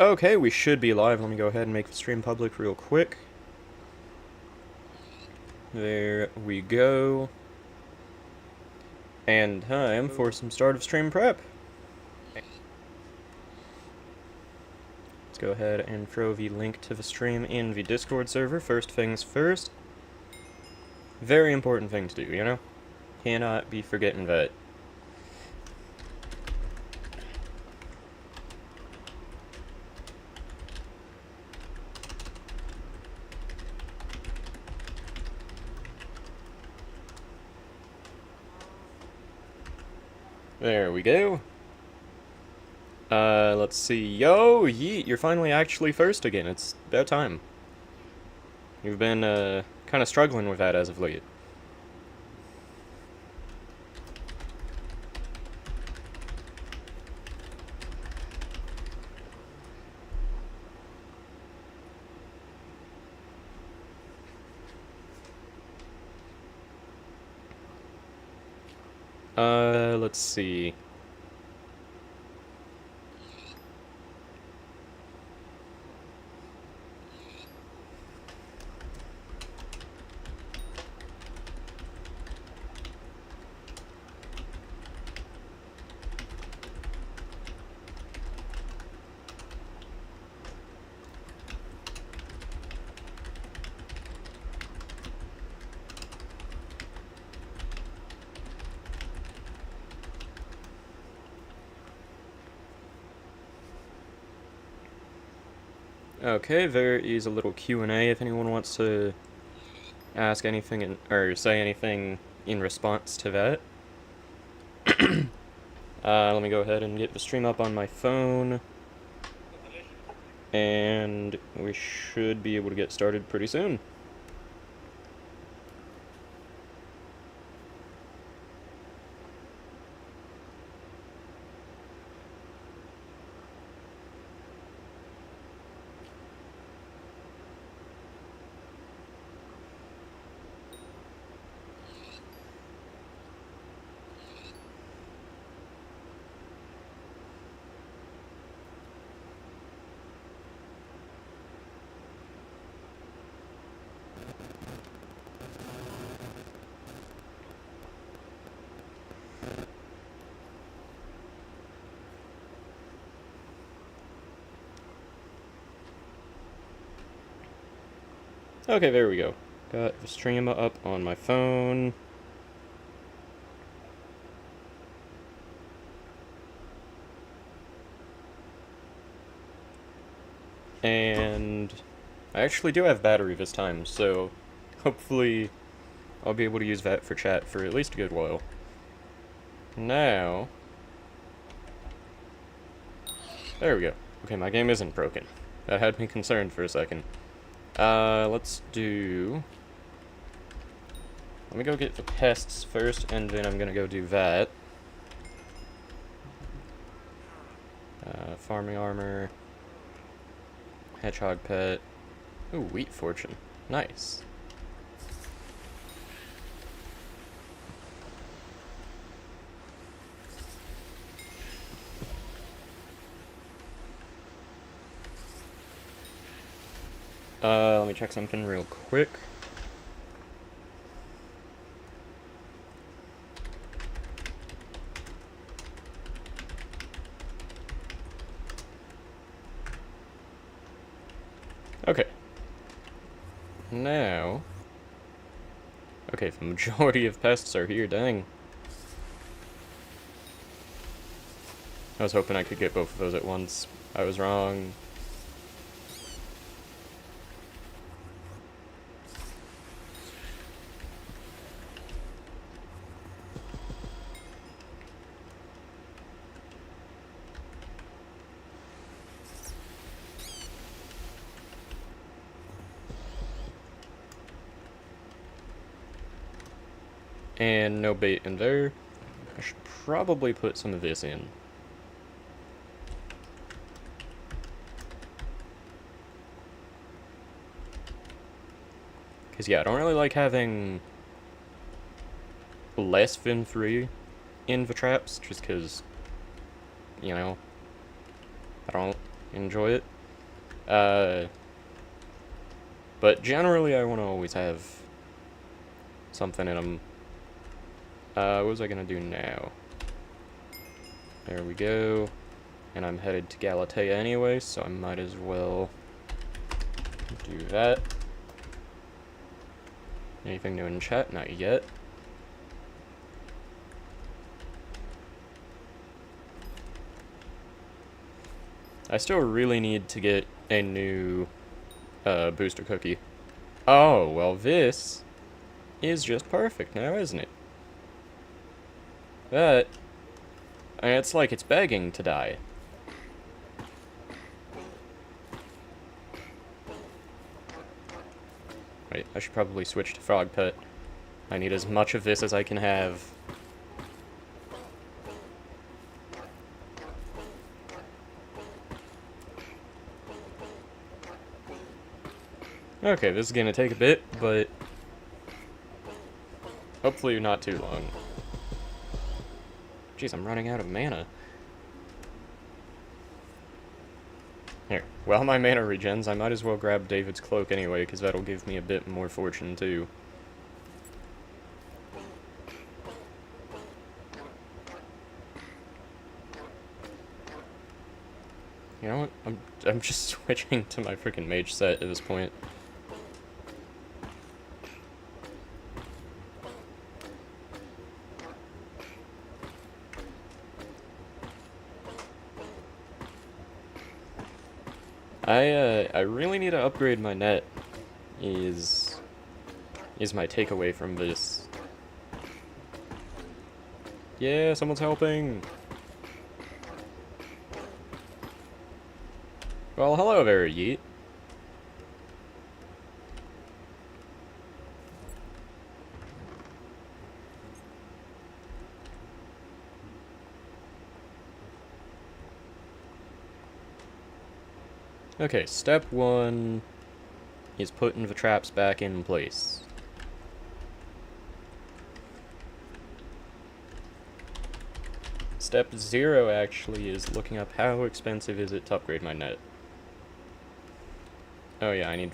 Okay, we should be live. Let me go ahead and make the stream public real quick. There we go. And time for some start of stream prep. Let's go ahead and throw the link to the stream in the Discord server. First things first. Very important thing to do, you know? Cannot be forgetting that. There we go. Let's see. Yo, yeet, you're finally actually first again. It's about time. You've been, kind of struggling with that as of late. Let's see. Okay, there is a little Q&A if anyone wants to ask anything or say anything in response to that. Let me go ahead and get the stream up on my phone. And we should be able to get started pretty soon. Okay, there we go. Got the stream up on my phone. And I actually do have battery this time, so hopefully I'll be able to use that for chat for at least a good while. Now... There we go. Okay, my game isn't broken. That had me concerned for a second. Let's do... Let me go get the pests first, and then I'm gonna go do that. Farming armor. Hedgehog pet. Ooh, wheat fortune. Nice. Let me check something real quick. Okay. Now... Okay, the majority of pests are here, dang. I was hoping I could get both of those at once. I was wrong. And no bait in there. I should probably put some of this in. Because, yeah, I don't really like having less than 3 in the traps, just because, you know, I don't enjoy it. But generally I want to always have something in them. What was I gonna do now? There we go. And I'm headed to Galatea anyway, so I might as well do that. Anything new in chat? Not yet. I still really need to get a new booster cookie. Oh, well this is just perfect now, isn't it? That... I mean, it's like it's begging to die. Wait, I should probably switch to Frog Pet. I need as much of this as I can have. Okay, this is gonna take a bit, but hopefully not too long. Jeez, I'm running out of mana. Here, while my mana regens, I might as well grab David's cloak anyway, because that'll give me a bit more fortune too. You know what? I'm just switching to my freaking mage set at this point. I really need to upgrade my net, is my takeaway from this. Yeah, someone's helping! Well, hello there, Yeet. Okay, step 1 is putting the traps back in place. Step 0 actually is looking up how expensive is it to upgrade my net. Oh yeah, I need...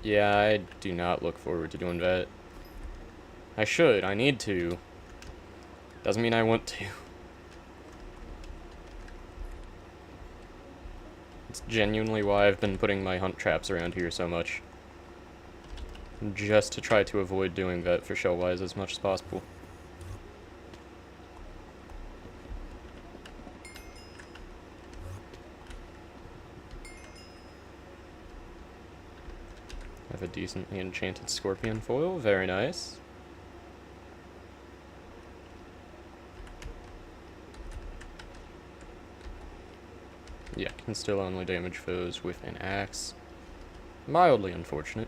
yeah, I do not look forward to doing that. I should, I need to. Doesn't mean I want to. It's genuinely why I've been putting my hunt traps around here so much. Just to try to avoid doing that for shell-wise as much as possible. I have a decently enchanted scorpion foil, very nice. Yeah, can still only damage foes with an axe. Mildly unfortunate.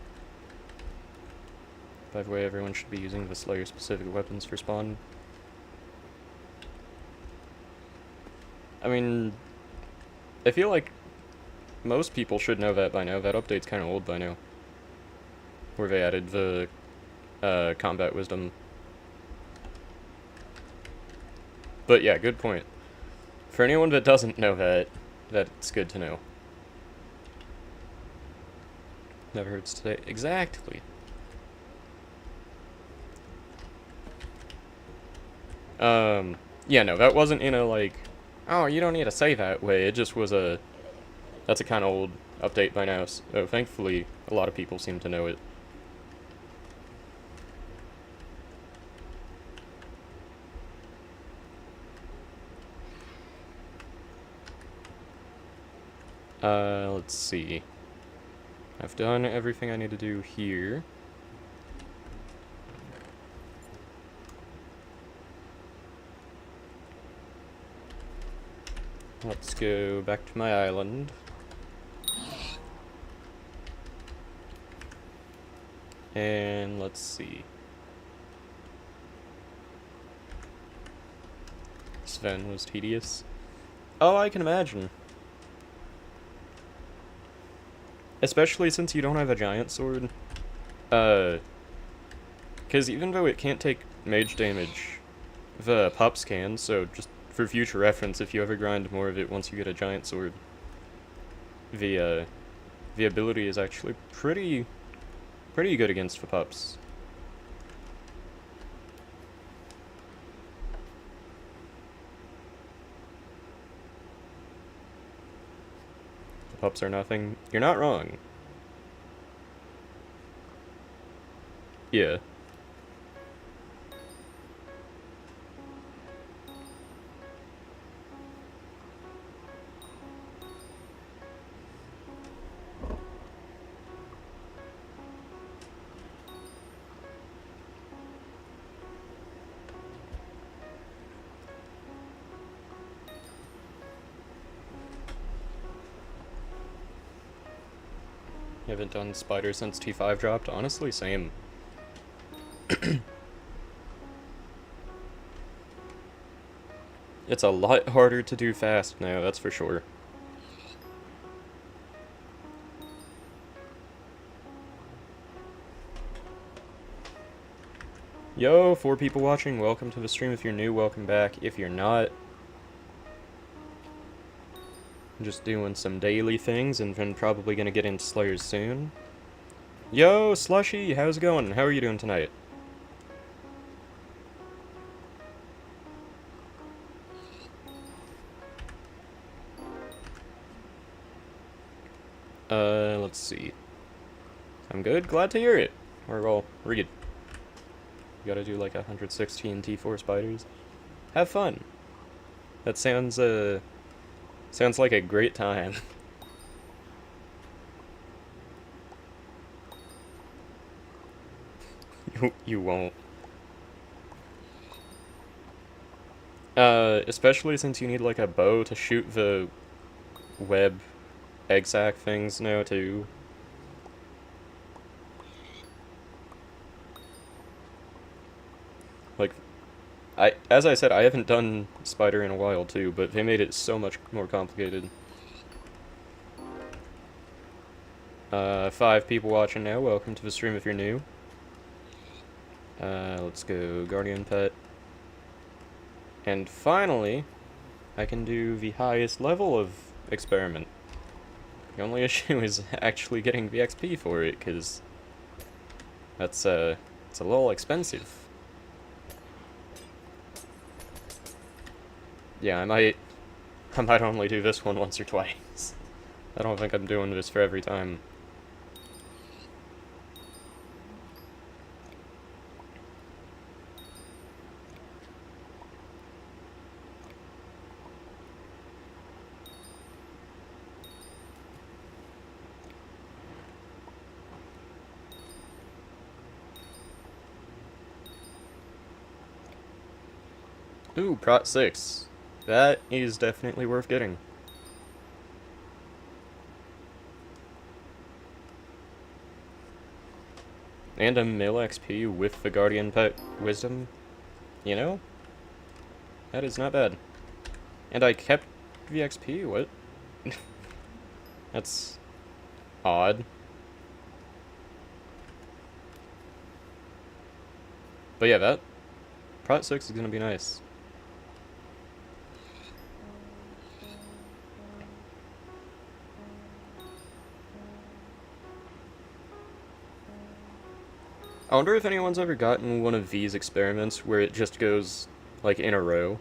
By the way, everyone should be using the Slayer-specific weapons for spawn. I mean, I feel like most people should know that by now. That update's kind of old by now. Where they added the combat wisdom. But yeah, good point. For anyone that doesn't know that, that's good to know. Never hurts to say. Exactly. Yeah, no, that wasn't in a, like, oh, you don't need to say that way. It just was a, that's a kind of old update by now, so thankfully a lot of people seem to know it. Let's see. I've done everything I need to do here. Let's go back to my island. And let's see. Sven was tedious. Oh, I can imagine. Especially since you don't have a giant sword. Because even though it can't take mage damage, the pups can, so just for future reference, if you ever grind more of it once you get a giant sword, the ability is actually pretty good against the pups. The pups are nothing. You're not wrong. Yeah. Haven't done spider since T5 dropped. Honestly, same. It's a lot harder to do fast now, that's for sure. Yo, 4 people watching, welcome to the stream. If you're new, welcome back. If you're not, I'm just doing some daily things and then probably gonna get into Slayers soon. Yo, Slushy, how's it going? How are you doing tonight? Let's see. I'm good, glad to hear it. Or, well, read. You gotta do like 116 T4 spiders. Have fun. That sounds like a great time. You won't. Especially since you need like a bow to shoot the web egg sac things now too. Like, as I said, I haven't done spider in a while too, but they made it so much more complicated. 5 people watching now, welcome to the stream if you're new. Let's go, Guardian Pet. And finally, I can do the highest level of experiment. The only issue is actually getting the XP for it, because it's a little expensive. Yeah, I might only do this one once or twice. I don't think I'm doing this for every time. Ooh, Prot 6. That is definitely worth getting. And a mil XP with the Guardian Pet Wisdom. You know? That is not bad. And I kept the XP? What? That's odd. But yeah, that Prot 6 is gonna be nice. I wonder if anyone's ever gotten one of these experiments where it just goes, like, in a row.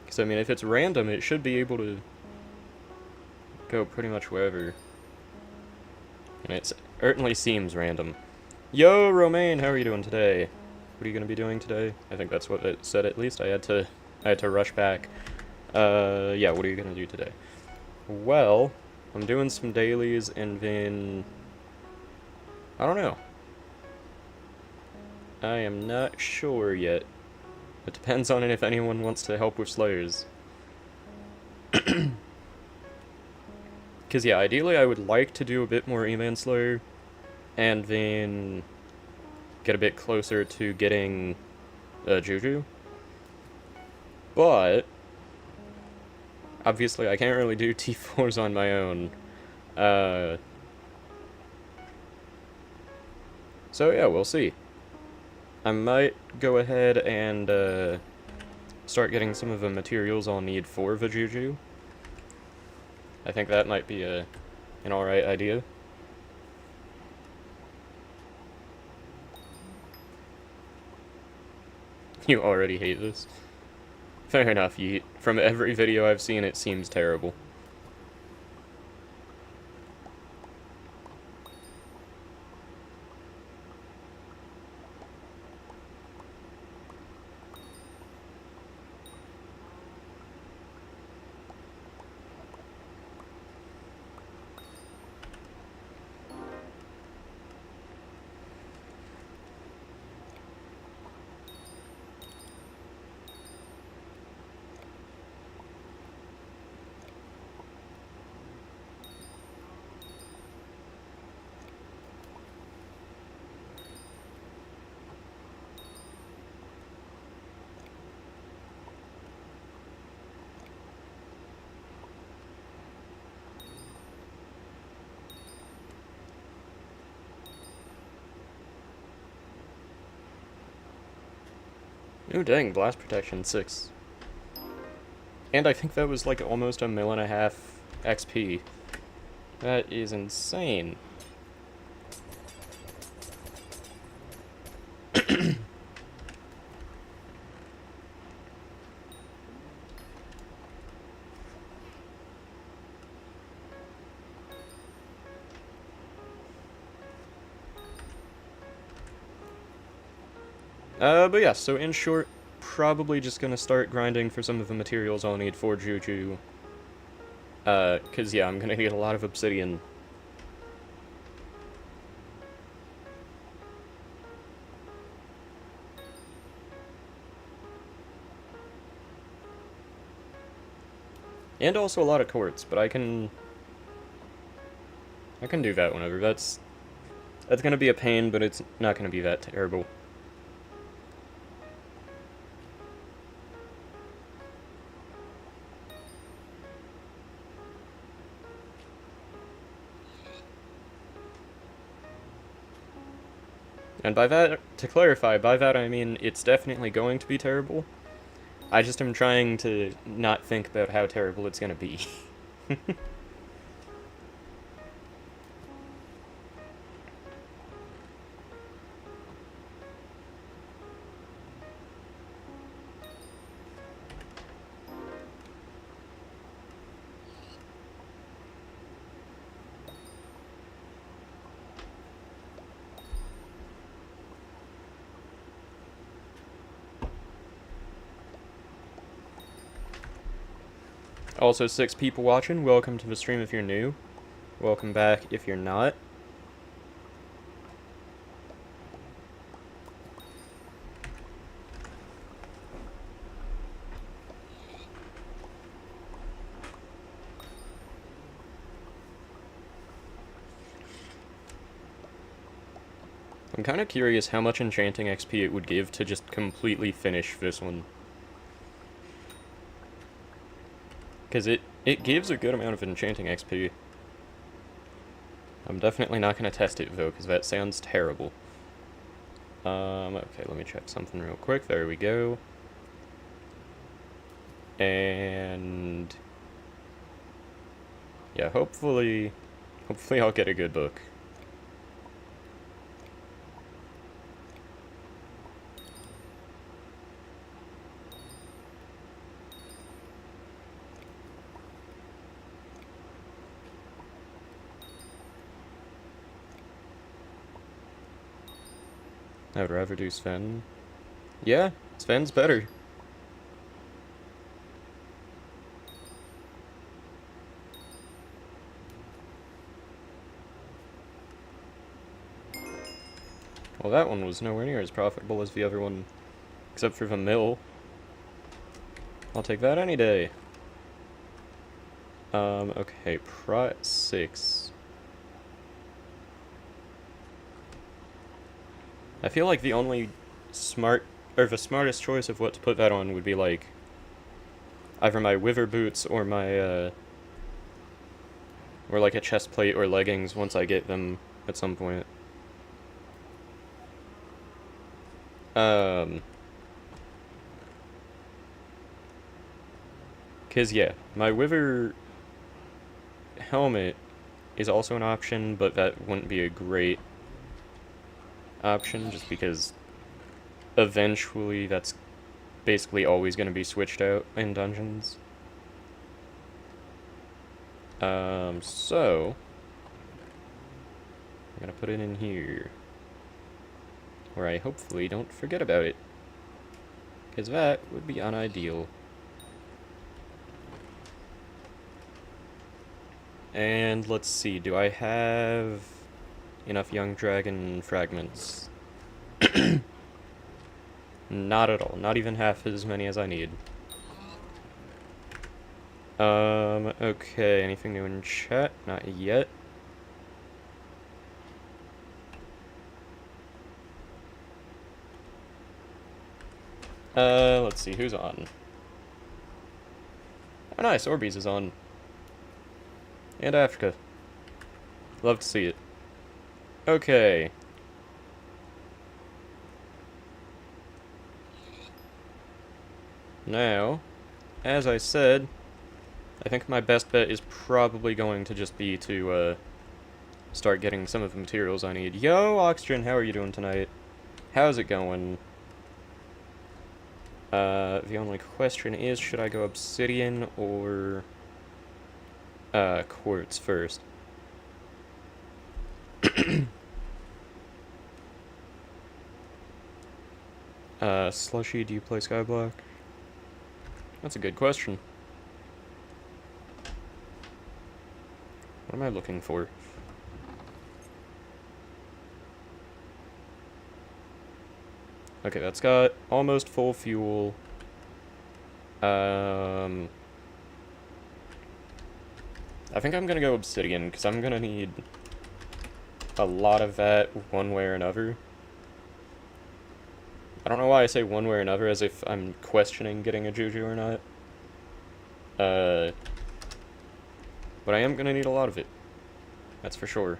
Because, I mean, if it's random, it should be able to go pretty much wherever. And it certainly seems random. Yo, Romaine, how are you doing today? What are you going to be doing today? I think that's what it said, at least. I had to rush back. Yeah, what are you going to do today? Well, I'm doing some dailies, and then I don't know. I am not sure yet. It depends on if anyone wants to help with Slayers. Because, yeah, ideally I would like to do a bit more E-Man Slayer, and then get a bit closer to getting Juju. But obviously I can't really do T4s on my own. So yeah, we'll see. I might go ahead and start getting some of the materials I'll need for the juju. I think that might be an alright idea. You already hate this. Fair enough, Yeet. From every video I've seen, it seems terrible. Oh dang, blast protection 6. And I think that was like almost 1.5 million XP. That is insane. But yeah, so in short, probably just gonna start grinding for some of the materials I'll need for Juju. Cause yeah, I'm gonna need a lot of obsidian. And also a lot of quartz, but I can do that whenever. That's gonna be a pain, but it's not gonna be that terrible. And by that, to clarify, by that I mean it's definitely going to be terrible. I just am trying to not think about how terrible it's gonna be. Also, 6 people watching, welcome to the stream if you're new. Welcome back if you're not. I'm kind of curious how much enchanting XP it would give to just completely finish this one. Because it gives a good amount of enchanting XP. I'm definitely not going to test it, though, because that sounds terrible. Okay, let me check something real quick. There we go. And yeah, hopefully I'll get a good book. I would rather do Sven. Yeah, Sven's better. Well, that one was nowhere near as profitable as the other one, except for the mill. I'll take that any day. Okay, Prot 6. I feel like the only the smartest choice of what to put that on would be, like, either my wither boots or my, or like a chest plate or leggings once I get them at some point. Because, yeah, my Wither helmet is also an option, but that wouldn't be a great option, just because eventually that's basically always going to be switched out in dungeons. So I'm going to put it in here, where I hopefully don't forget about it, because that would be unideal. And let's see, do I have enough young dragon fragments? Not at all. Not even half as many as I need. Okay, anything new in chat? Not yet. Let's see, who's on? Oh, nice, Orbeez is on. And Africa. Love to see it. Okay. Now, as I said, I think my best bet is probably going to just be to, start getting some of the materials I need. Yo, Oxygen, how are you doing tonight? How's it going? The only question is, should I go obsidian or, quartz first? Slushy, do you play Skyblock? That's a good question. What am I looking for? Okay, that's got almost full fuel. I think I'm gonna go obsidian, because I'm gonna need a lot of that one way or another. I don't know why I say one way or another, as if I'm questioning getting a Juju or not. But I am gonna need a lot of it. That's for sure.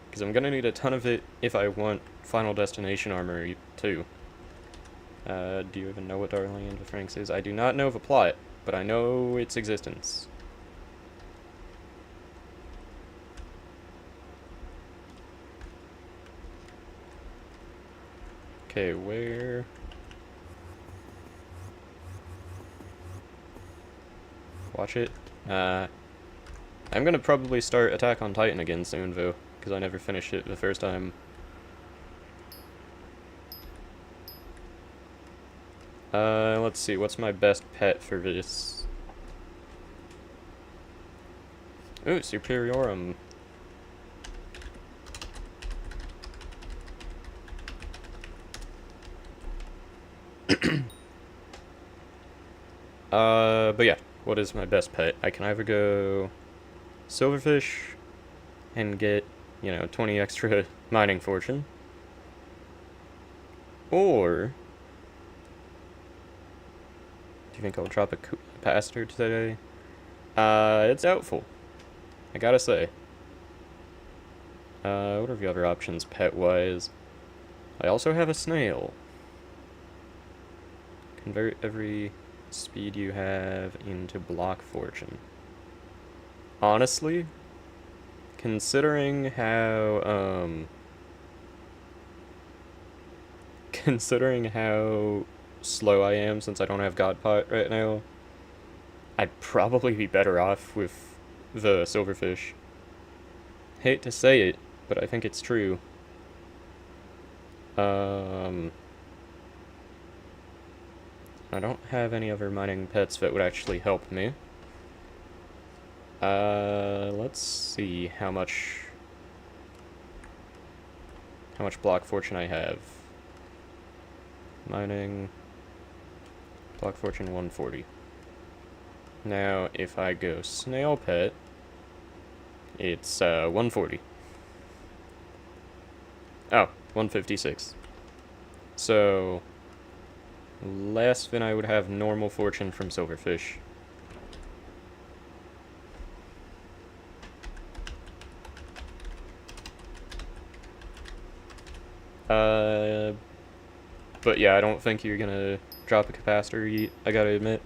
Because I'm gonna need a ton of it if I want Final Destination armor, too. Do you even know what Darling and Franks is? I do not know the plot, but I know its existence. Okay, where... Watch it. I'm gonna probably start Attack on Titan again soon, though, because I never finished it the first time. Let's see, what's my best pet for this? Ooh, Superiorum. But yeah, what is my best pet? I can either go Silverfish and get, 20 extra mining fortune, or do you think I'll drop a capacitor today? It's doubtful, I gotta say. What are the other options pet-wise? I also have a snail. Convert every speed you have into block fortune. Honestly, considering how slow I am since I don't have Godpot right now, I'd probably be better off with the Silverfish. Hate to say it, but I think it's true. I don't have any other mining pets that would actually help me. Let's see how much block fortune I have. Mining, block fortune 140. Now, if I go snail pet, it's 140. Oh, 156. So, less than I would have normal fortune from Silverfish. But yeah, I don't think you're gonna drop a capacitor, I gotta admit.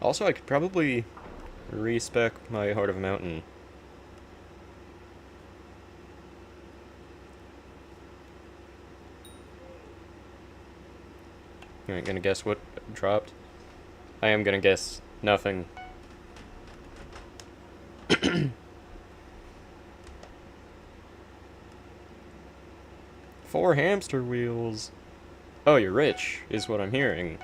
Also, I could probably respec my Heart of a Mountain. You ain't gonna guess what dropped? I am gonna guess nothing. 4 hamster wheels. Oh, you're rich, is what I'm hearing.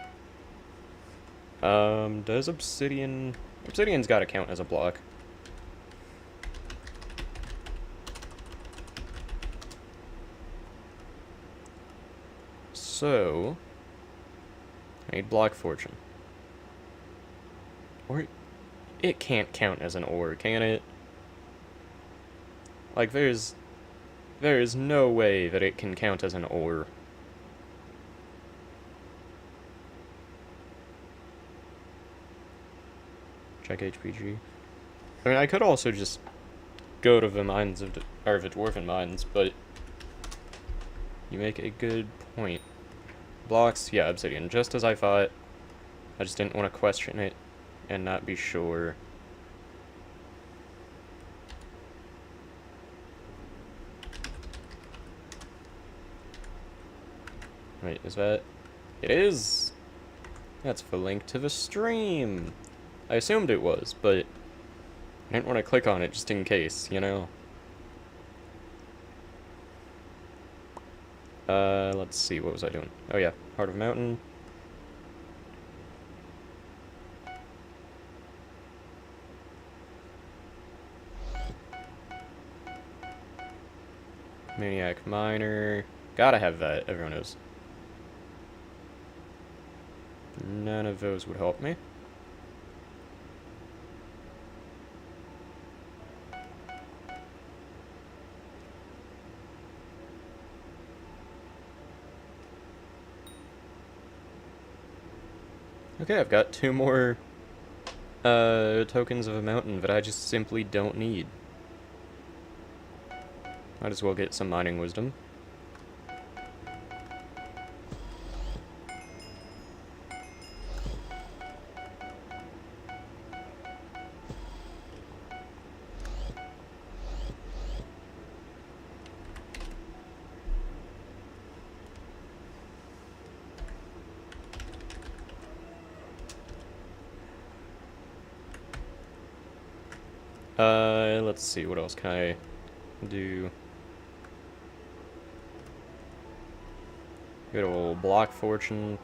Does obsidian... Obsidian's gotta count as a block. So... I need block fortune. Or... It can't count as an ore, can it? Like, there's no way that it can count as an ore. Check HPG. I mean, I could also just go to the mines of the Dwarven mines, but you make a good point. Blocks, yeah, obsidian, just as I thought. I just didn't want to question it and not be sure. Wait, is that... It is! That's the link to the stream! I assumed it was, but I didn't want to click on it just in case, you know? Let's see, what was I doing? Oh yeah, Heart of Mountain. Maniac Miner. Gotta have that, everyone knows. None of those would help me. Okay, I've got 2 more tokens of a mountain that I just simply don't need. Might as well get some mining wisdom. Let's see, what else can I do? Good old block fortune.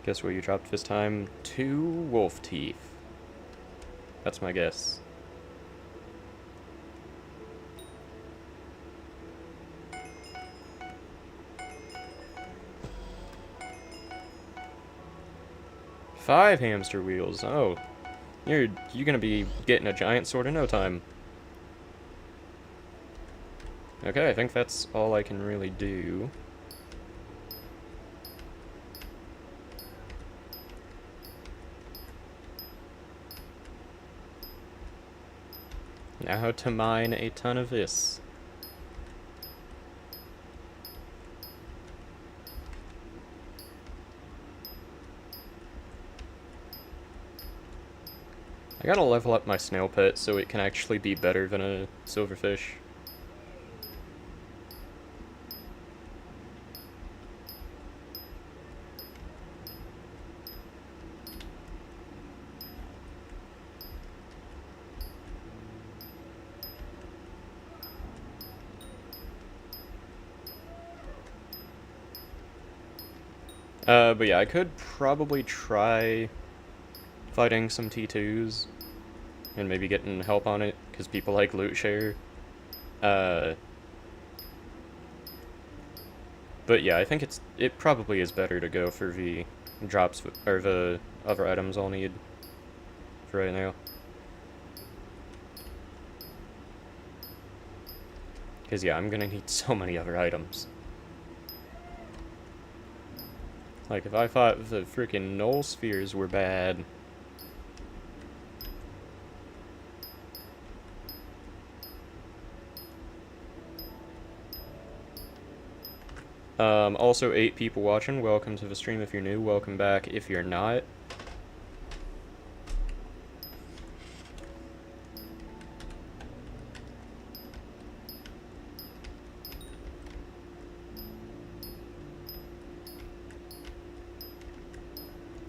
Guess what you dropped this time? 2 wolf teeth. That's my guess. Five hamster wheels. Oh, you're gonna be getting a giant sword in no time. Okay, I think that's all I can really do. Now to mine a ton of this. I gotta level up my snail pet so it can actually be better than a silverfish. But yeah, I could probably try fighting some T2s and maybe getting help on it, because people like loot share. But yeah, I think it probably is better to go for the drops, or the other items I'll need for right now. Because yeah, I'm gonna need so many other items. Like, if I thought the freaking null spheres were bad... Also 8 people watching. Welcome to the stream if you're new. Welcome back if you're not.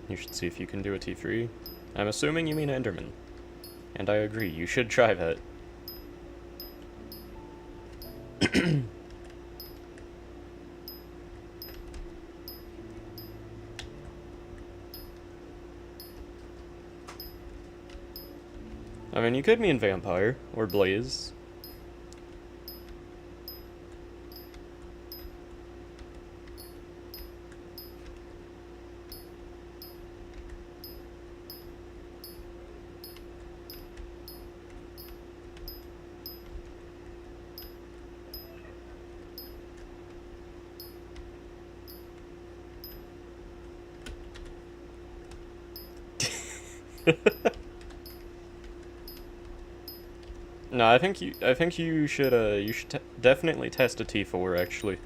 You should see if you can do a T3. I'm assuming you mean Enderman. And I agree, you should try that. I mean, you could mean Vampire, or Blaze. No, I think you should definitely test a T4 actually.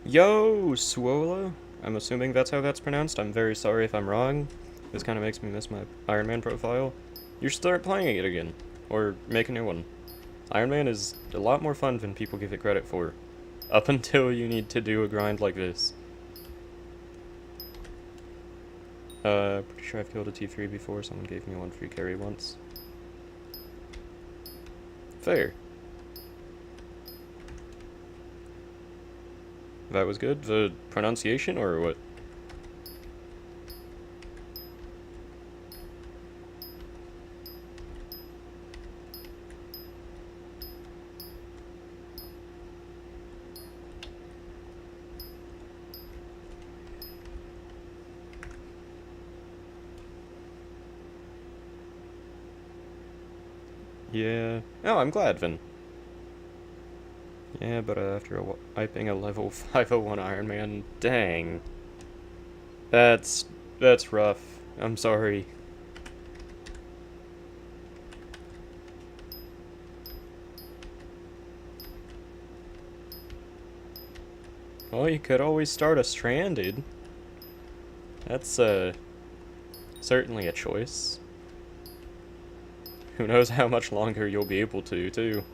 Yo, Swola! I'm assuming that's how that's pronounced. I'm very sorry if I'm wrong. This kind of makes me miss my Iron Man profile. You should start playing it again. Or make a new one. Iron Man is a lot more fun than people give it credit for. Up until you need to do a grind like this. Pretty sure I've killed a T3 before. Someone gave me one free carry once. Fair. That was good? The pronunciation, or what? Yeah. Oh, I'm glad, then. Yeah, but after wiping a level 501 Iron Man, dang. That's rough. I'm sorry. Well, you could always start a Stranded. That's, certainly a choice. Who knows how much longer you'll be able to, too.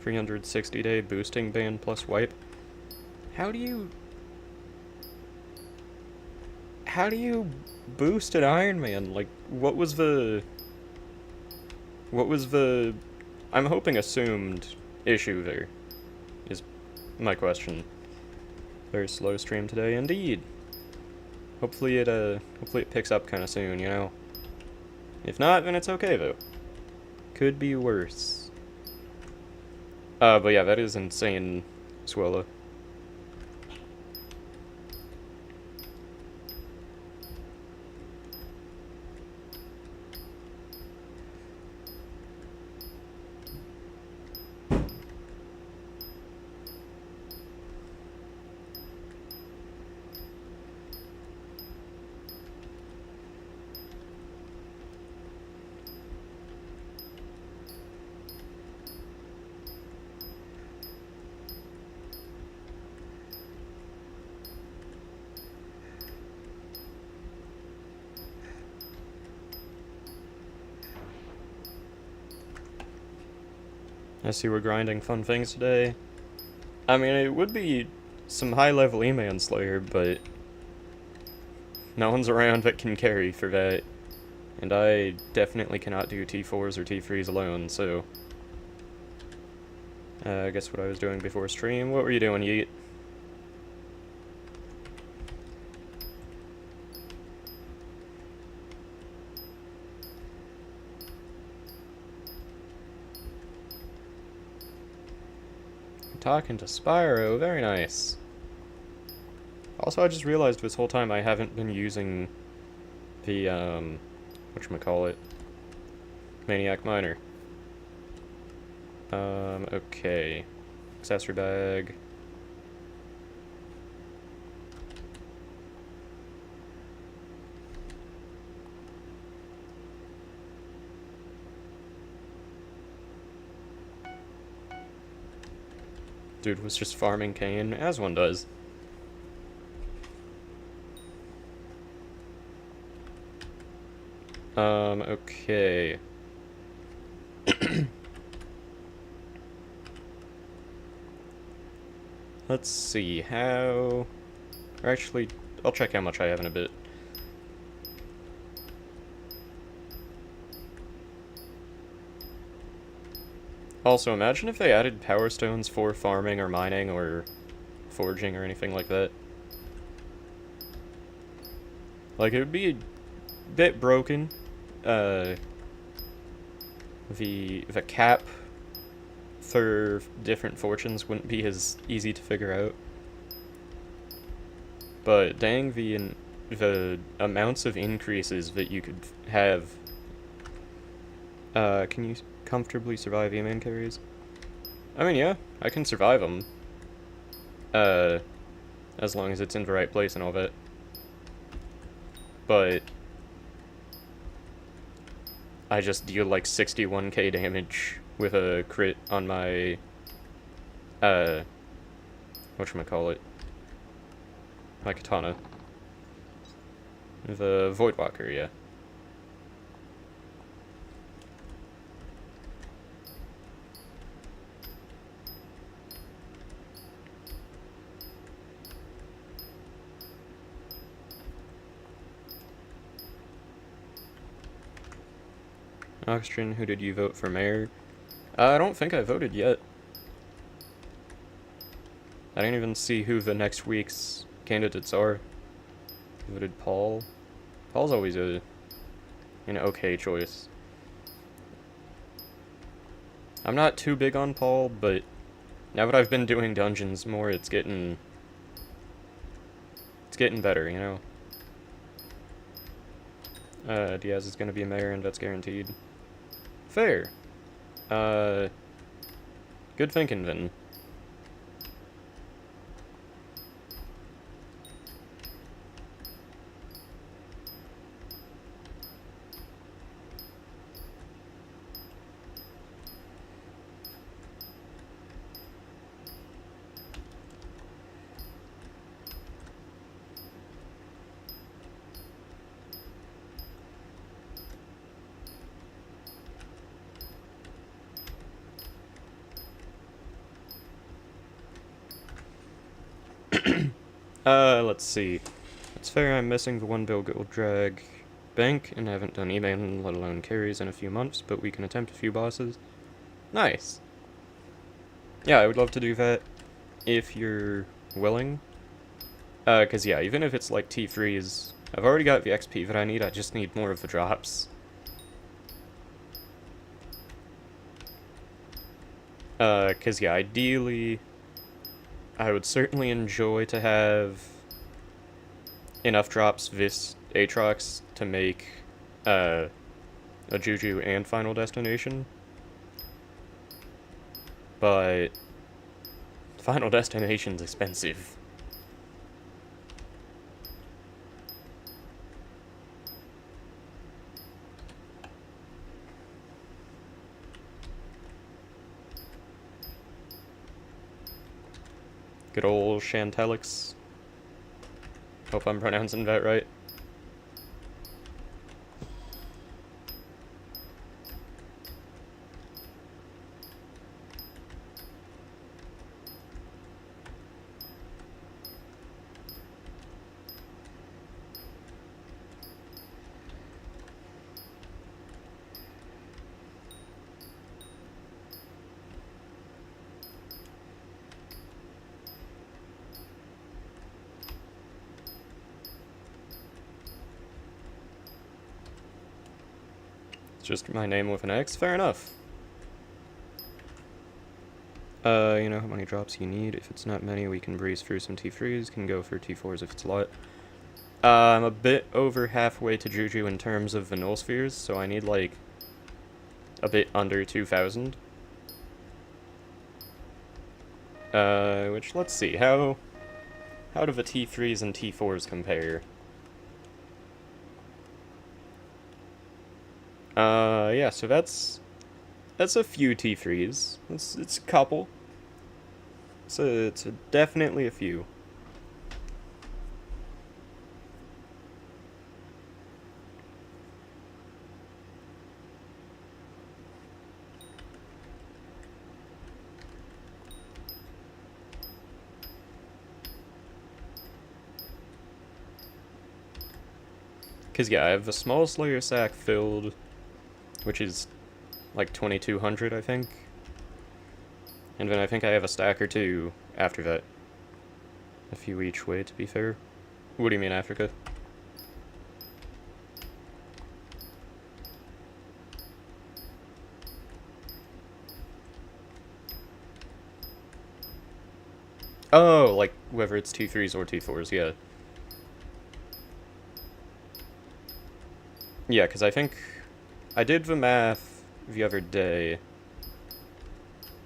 $360-day boosting ban plus wipe. How do you boost an Iron Man? Like, what was the I'm hoping assumed issue there, is my question. Very slow stream today, indeed. Hopefully it picks up kind of soon, you know? If not, then it's okay, though. Could be worse. But yeah, that is insane, Swella. I see we're grinding fun things today. I mean, it would be some high-level E-Man Slayer, but no one's around that can carry for that. And I definitely cannot do T4s or T3s alone, so... I guess what I was doing before stream. What were you doing, Yeet? Talking to Spyro, very nice. Also, I just realized this whole time I haven't been using the, whatchamacallit, Maniac Miner. Okay. Accessory bag. Dude was just farming cane, as one does. Okay. Let's see, how... Or actually, I'll check how much I have in a bit. Also, imagine if they added power stones for farming or mining or foraging or anything like that. Like, it would be a bit broken. The cap for different fortunes wouldn't be as easy to figure out. But dang, the amounts of increases that you could have. Can you comfortably survive E-Man carries? I mean, yeah, I can survive them. As long as it's in the right place and all that. But I just deal like 61k damage with a crit on my, whatchamacallit, my katana. The Voidwalker, yeah. Oxygen, who did you vote for mayor? I don't think I voted yet. I didn't even see who the next week's candidates are. I voted Paul. Paul's always an okay choice. I'm not too big on Paul, but now that I've been doing dungeons more, it's getting better, you know? Diaz is gonna be a mayor, and that's guaranteed. Fair. Good thinking, Vin. Let's see. It's fair I'm missing the 1 bill gold drag bank, and haven't done E-Man, let alone carries, in a few months, but we can attempt a few bosses. Nice. Yeah, I would love to do that, if you're willing. Cause yeah, even if it's like T3s, I've already got the XP that I need, I just need more of the drops. Cause yeah, ideally, I would certainly enjoy to have enough drops this Aatrox to make a Juju and Final Destination. But Final Destination's expensive. Good old Chantelix. Hope I'm pronouncing that right. just my name with an X? Fair enough. You know how many drops you need? If it's not many, we can breeze through some T3s, can go for T4s if it's a lot. I'm a bit over halfway to Juju in terms of Vanilla Spheres, so I need, like, a bit under 2,000. Which, let's see, how do the T3s and T4s compare? Yeah, so that's a few T3s. It's a couple. It's definitely a few. Because, yeah, I have a small Slayer sack filled, which is like 2,200, I think. And then I think I have a stack or two after that. A few each way, to be fair. What do you mean, Africa? Oh, like, whether it's T3s or T4s, yeah. Yeah, because I think I did the math the other day,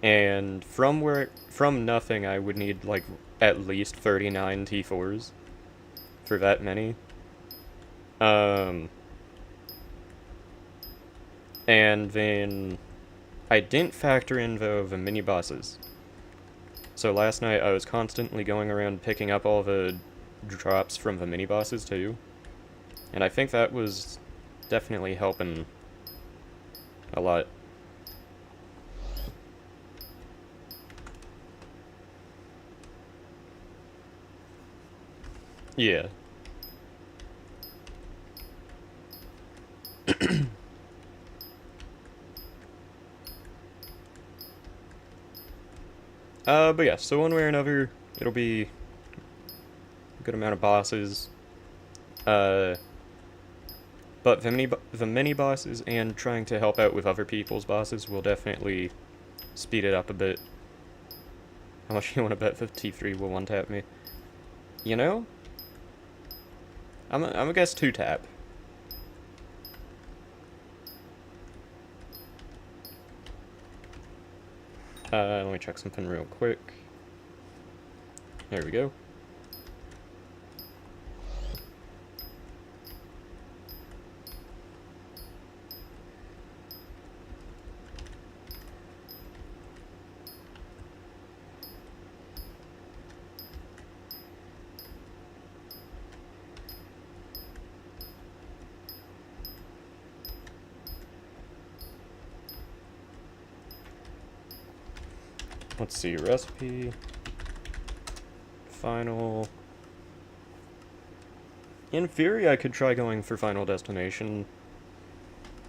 and from nothing I would need, like, at least 39 T4s for that many. And then I didn't factor in, though, the mini-bosses. So last night I was constantly going around picking up all the drops from the mini-bosses, too. And I think that was definitely helping a lot. Yeah. But yeah, so one way or another, it'll be a good amount of bosses. But the mini bosses and trying to help out with other people's bosses will definitely speed it up a bit. How much you want to bet the T3 will one-tap me? You know? I'm gonna guess 2-tap. Let me check something real quick. There we go. Let's see, recipe, final. In theory, I could try going for Final Destination,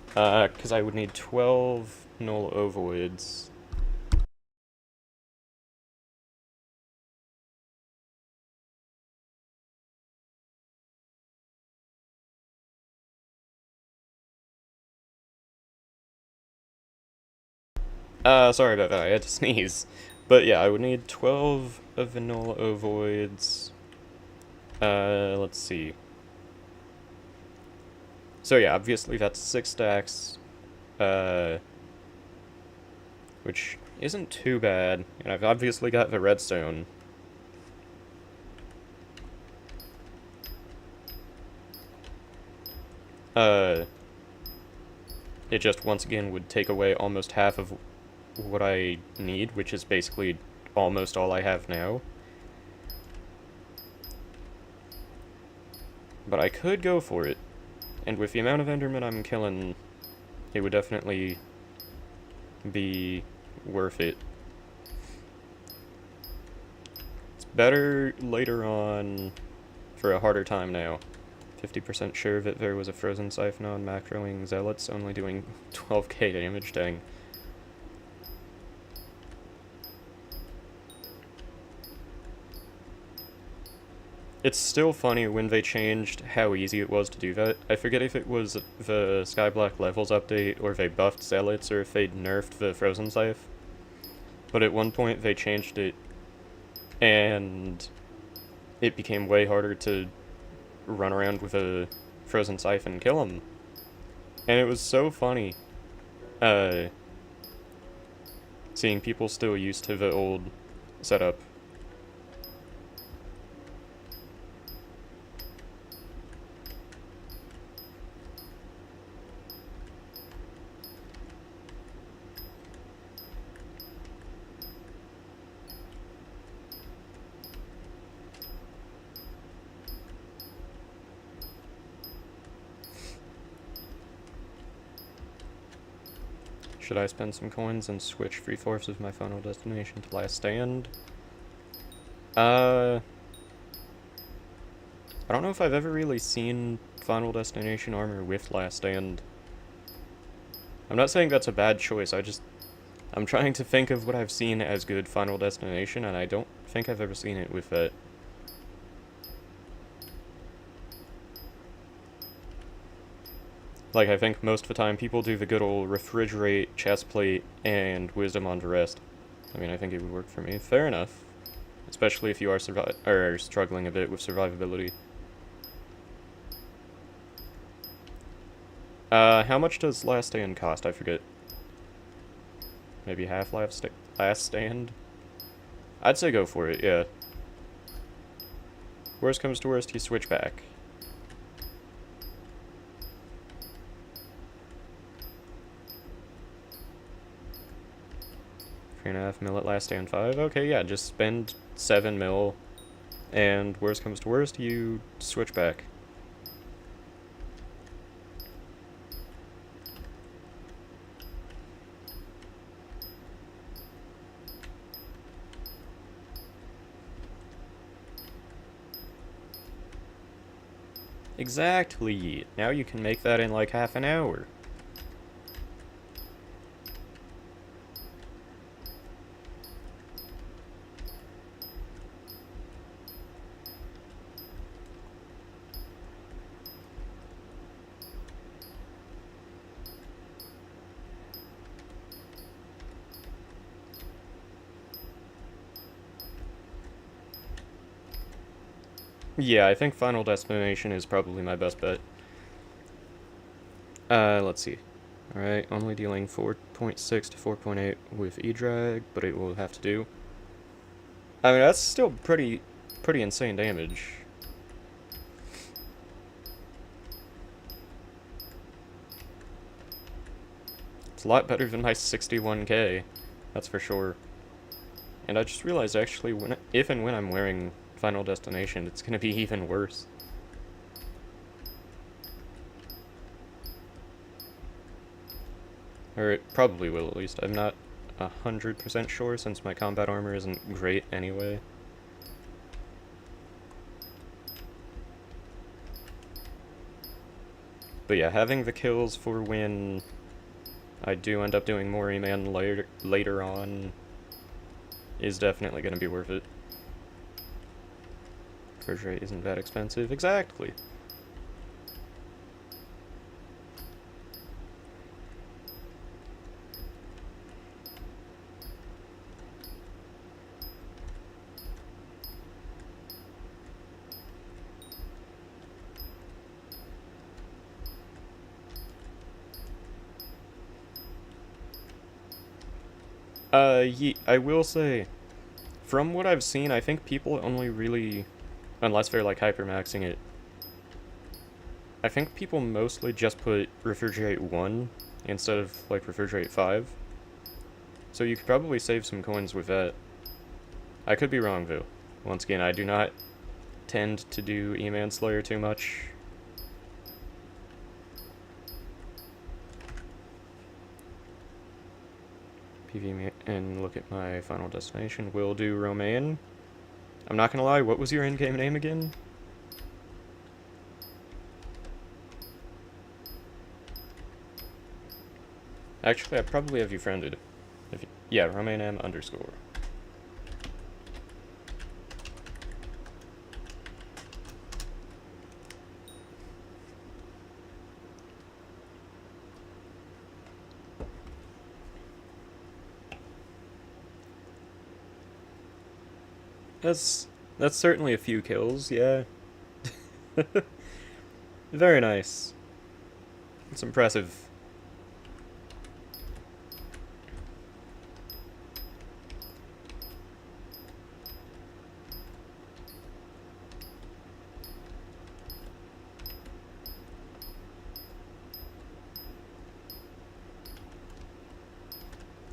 because I would need 12 null ovoids. Sorry about that, I had to sneeze. But yeah, I would need 12 of the null ovoids. Let's see. So yeah, obviously that's 6 stacks, which isn't too bad, and I've obviously got the redstone. It just once again would take away almost half of what I need, which is basically almost all I have now. But I could go for it, and with the amount of Endermen I'm killing, it would definitely be worth it. It's better later on for a harder time now. 50% sure that there was a frozen siphon on macroing zealots, only doing 12k damage, dang. It's still funny when they changed how easy it was to do that. I forget if it was the Skyblock Levels update, or they buffed Zealots, or if they nerfed the Frozen Scythe. But at one point they changed it, and it became way harder to run around with a Frozen Scythe and kill them. And it was so funny, seeing people still used to the old setup. Should I spend some coins and switch 3/4 of my final destination to Last Stand? I don't know if I've ever really seen Final Destination armor with Last Stand. I'm not saying that's a bad choice, I'm trying to think of what I've seen as good Final Destination, and I don't think I've ever seen it with that. Like, I think most of the time people do the good old refrigerate, chestplate, and wisdom on duress. I mean, I think it would work for me. Fair enough. Especially if you are struggling a bit with survivability. How much does Last Stand cost? I forget. Maybe half Last Stand? I'd say go for it, yeah. Worst comes to worst, you switch back. $3.5 mil at Last Stand 5. Okay, yeah, just spend 7 mil, and worst comes to worst, you switch back. Exactly! Now you can make that in like half an hour. Yeah, I think Final Destination is probably my best bet. Let's see. Alright, only dealing 4.6 to 4.8 with E-Drag, but it will have to do. I mean, that's still pretty insane damage. It's a lot better than my 61k, that's for sure. And I just realized, actually, if and when I'm wearing Final Destination, it's gonna be even worse. Or it probably will, at least. I'm not 100% sure, since my combat armor isn't great anyway. But yeah, having the kills for when I do end up doing more E-Man later on is definitely gonna be worth it. Refrigerate isn't that expensive. Exactly. I will say, from what I've seen, I think people only really, unless they're like hypermaxing it, I think people mostly just put Refrigerate 1 instead of like Refrigerate 5. So you could probably save some coins with that. I could be wrong though. Once again, I do not tend to do E-Man Slayer too much. PV and look at my Final Destination. We'll do Romaine. I'm not gonna lie, what was your in-game name again? Actually, I probably have you friended. Yeah, Romaine M _. That's certainly a few kills, yeah. Very nice. It's impressive.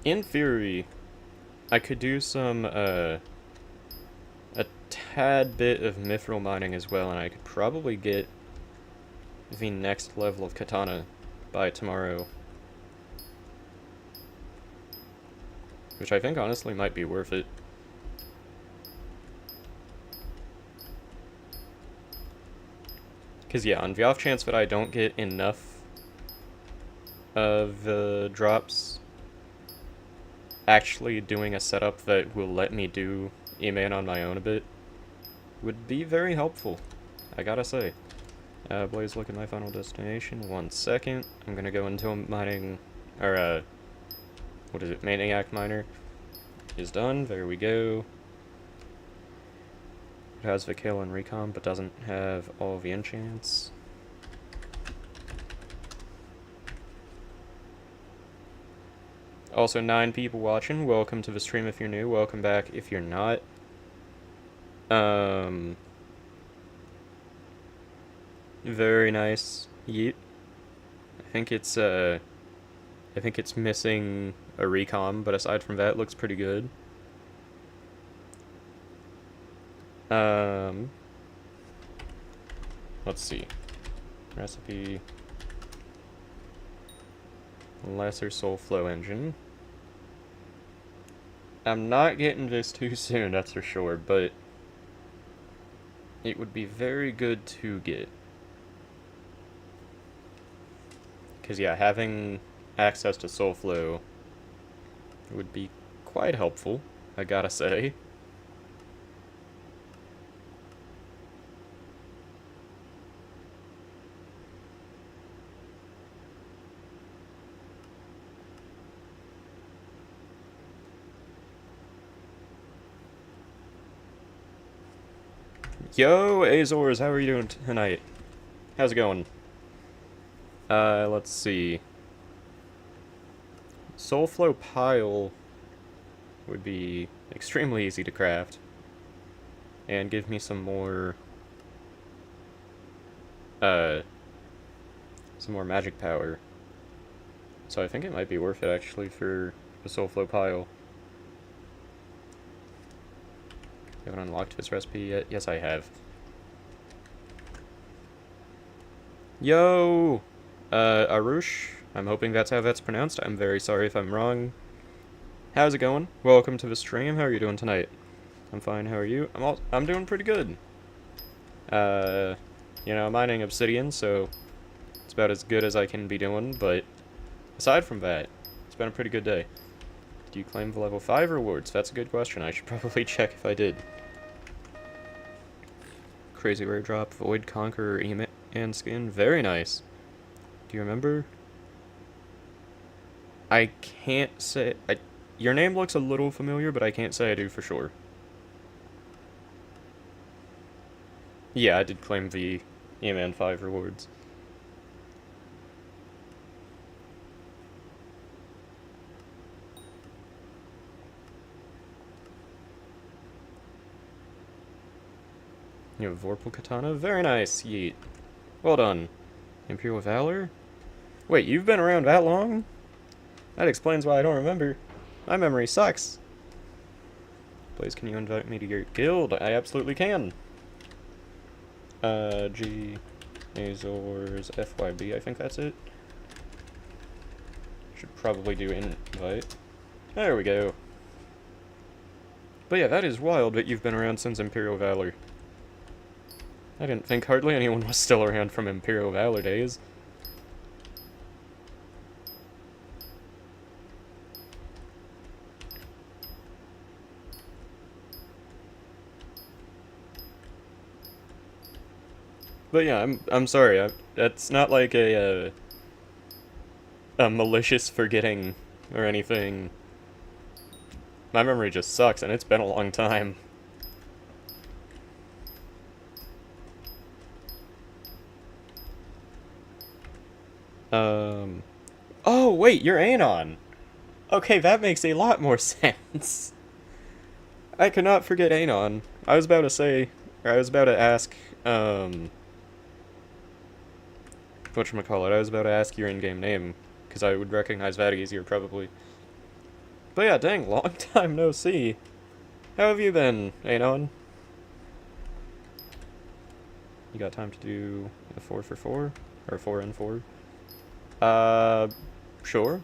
In theory, I could do some, a tad bit of mithril mining as well, and I could probably get the next level of katana by tomorrow. Which I think honestly might be worth it. Because yeah, on the off chance that I don't get enough of the drops, actually doing a setup that will let me do E-Man on my own a bit would be very helpful, I gotta say. Blaze, look at my final destination. 1 second. I'm gonna go until mining, or what is it? Maniac Miner is done. There we go. It has the kill and recon, but doesn't have all the enchants. Also, 9 people watching. Welcome to the stream if you're new. Welcome back if you're not. Very nice. Yeet. I think it's missing a recon, but aside from that, it looks pretty good. Let's see. Recipe. Lesser soul flow engine. I'm not getting this too soon, that's for sure, but it would be very good to get. Because, yeah, having access to soul flow would be quite helpful, I gotta say. Yo, Azores, how are you doing tonight? How's it going? Let's see. Soulflow Pile would be extremely easy to craft. And give me some more magic power. So I think it might be worth it actually for the Soulflow Pile. You haven't unlocked this recipe yet? Yes, I have. Yo! Arush. I'm hoping that's how that's pronounced. I'm very sorry if I'm wrong. How's it going? Welcome to the stream. How are you doing tonight? I'm fine. How are you? I'm doing pretty good. You know, mining obsidian, so it's about as good as I can be doing, but aside from that, it's been a pretty good day. Do you claim the level 5 rewards? That's a good question. I should probably check if I did. Crazy rare drop, Void Conqueror and skin. Very nice. Do you remember? I can't say... your name looks a little familiar, but I can't say I do for sure. Yeah, I did claim the E-Man 5 rewards. You have Vorpal Katana? Very nice, yeet. Well done. Imperial Valor? Wait, you've been around that long? That explains why I don't remember. My memory sucks. Please, can you invite me to your guild? I absolutely can. G... Azores FYB, I think that's it. Should probably do invite. There we go. But yeah, that is wild that you've been around since Imperial Valor. I didn't think hardly anyone was still around from Imperial Valor days. But yeah, I'm sorry. That's not like a malicious forgetting or anything. My memory just sucks, and it's been a long time. Oh, wait, you're Anon! Okay, that makes a lot more sense. I cannot forget Anon. I was about to say, or I was about to ask, whatchamacallit, I was about to ask your in-game name, because I would recognize that easier, probably. But yeah, dang, long time no see. How have you been, Anon? You got time to do a 4 for 4? Or 4 and 4? Sure.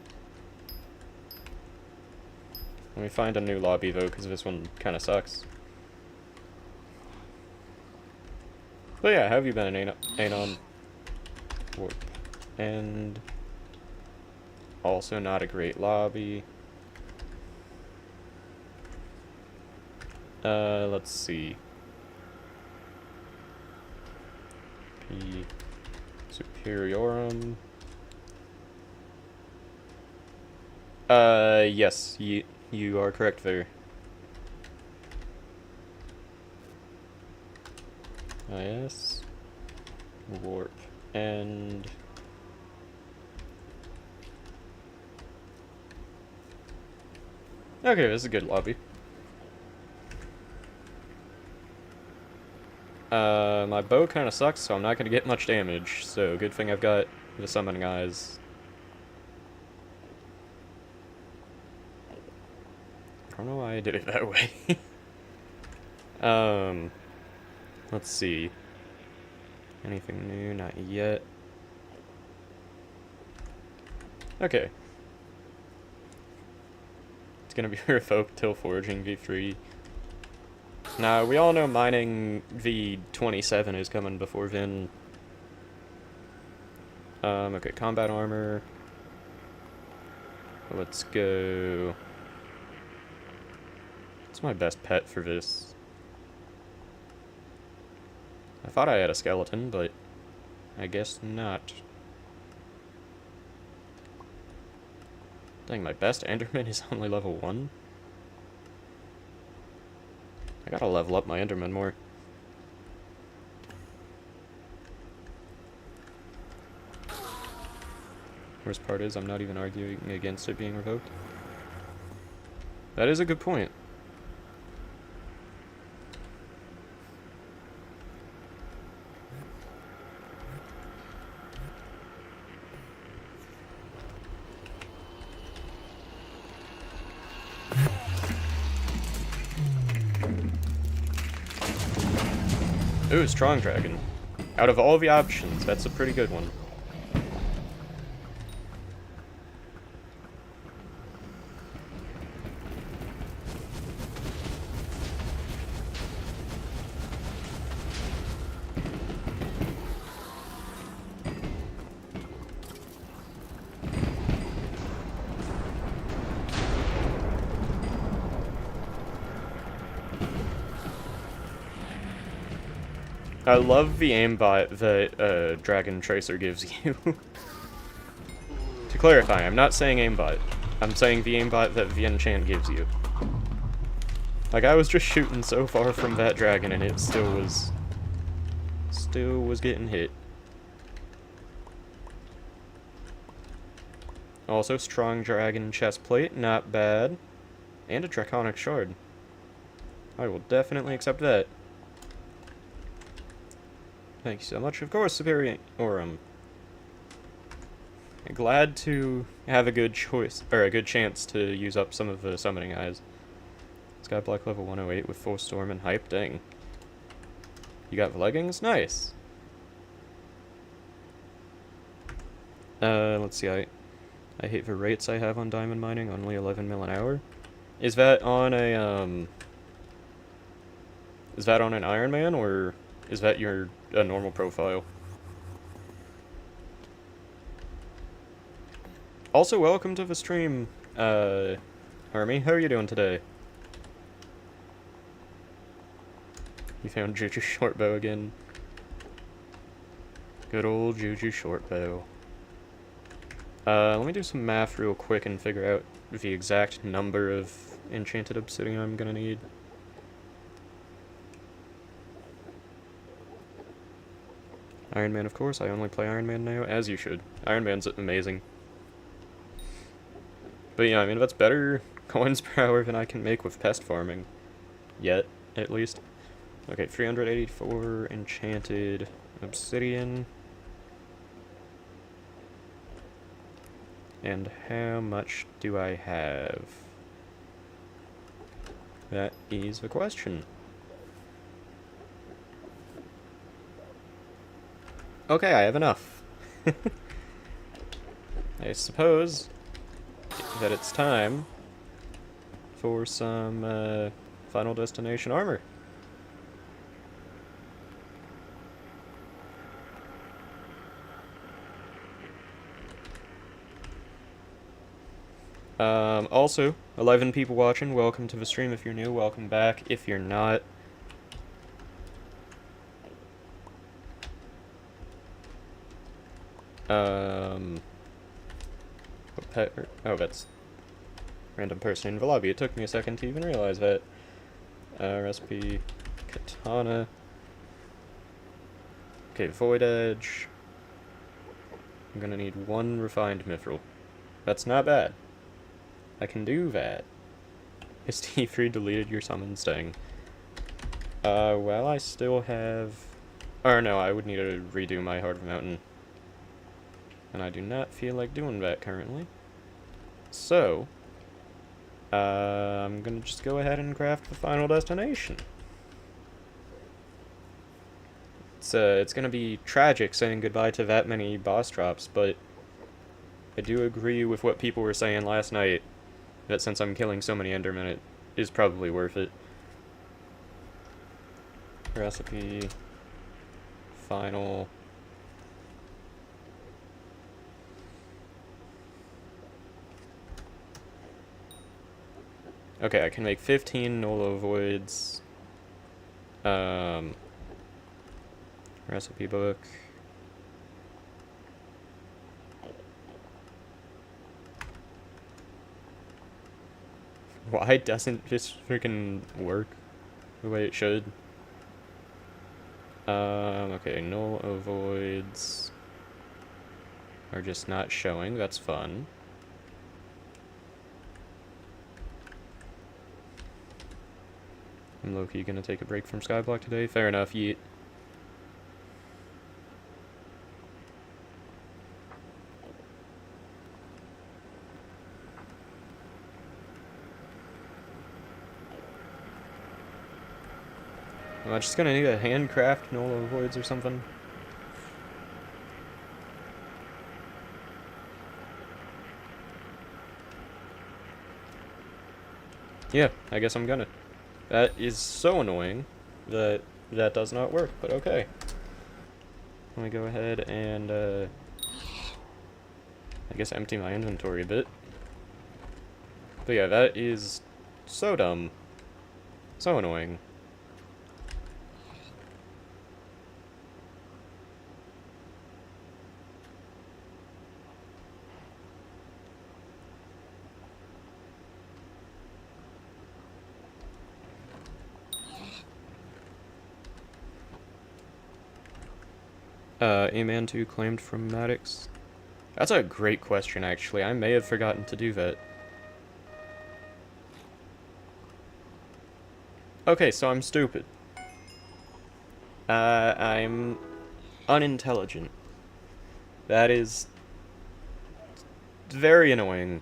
Let me find a new lobby, though, because this one kind of sucks. But yeah, how have you been, Anon? Warp. And also not a great lobby. Let's see. P. Superiorum. Yes, you are correct there. Yes. Warp. And... okay, this is a good lobby. My bow kind of sucks, so I'm not going to get much damage, so good thing I've got the summoning eyes. I don't know why I did it that way. Let's see. Anything new? Not yet. Okay. It's gonna be revoked till Foraging V3. Now, we all know mining V27 is coming before Vin. Okay, combat armor. Let's go... what's my best pet for this? I thought I had a skeleton, but I guess not. Dang, my best Enderman is only level 1? I gotta level up my Enderman more. Worst part is, I'm not even arguing against it being revoked. That is a good point. Ooh, Strong Dragon. Out of all the options, that's a pretty good one. I love the aimbot that Dragon Tracer gives you. To clarify, I'm not saying aimbot. I'm saying the aimbot that the enchant gives you. Like, I was just shooting so far from that dragon and it still was getting hit. Also, Strong Dragon chestplate, not bad. And a Draconic Shard. I will definitely accept that. Thank you so much. Of course, Superiorum. Glad to have a good choice, or a good chance to use up some of the summoning eyes. Skyblock level 108 with full storm and hype. Dang. You got the leggings? Nice. Let's see. I hate the rates I have on diamond mining. Only 11 mil an hour. Is that on a Is that on an Iron Man, or is that your normal profile? Also, welcome to the stream, Army. How are you doing today? You found Juju Shortbow again. Good old Juju Shortbow. Let me do some math real quick and figure out the exact number of enchanted obsidian I'm gonna need. Iron Man, of course. I only play Iron Man now, as you should. Iron Man's amazing. But yeah, I mean, that's better coins per hour than I can make with pest farming. Yet, at least. Okay, 384 enchanted obsidian. And how much do I have? That is the question. Okay, I have enough. I suppose that it's time for some Final Destination armor. Also, 11 people watching, welcome to the stream if you're new, welcome back if you're not. Oh, that's random person in the lobby. It took me a second to even realize that. Recipe, katana. Okay, void edge. I'm gonna need 1 refined mithril. That's not bad. I can do that. Is T3 deleted your summon sting? Well, I still have... Or no, I would need to redo my Heart of Mountain. And I do not feel like doing that currently. So, I'm gonna just go ahead and craft the Final Destination. It's gonna be tragic saying goodbye to that many boss drops, but I do agree with what people were saying last night, that since I'm killing so many Endermen, it is probably worth it. Recipe, final. Okay, I can make 15 Nolo Voids. Recipe book. Why doesn't this freaking work the way it should? Okay, null avoids are just not showing. That's fun. I'm low-key gonna take a break from Skyblock today. Fair enough, yeet. Am I just gonna need a handcraft null avoids or something? Yeah, I guess I'm gonna. That is so annoying that that does not work, but okay. Let me go ahead and, I guess empty my inventory a bit. But yeah, that is so dumb. So annoying. A-Man2 claimed from Maddox. That's a great question, actually. I may have forgotten to do that. Okay, so I'm stupid. I'm unintelligent. That is very annoying.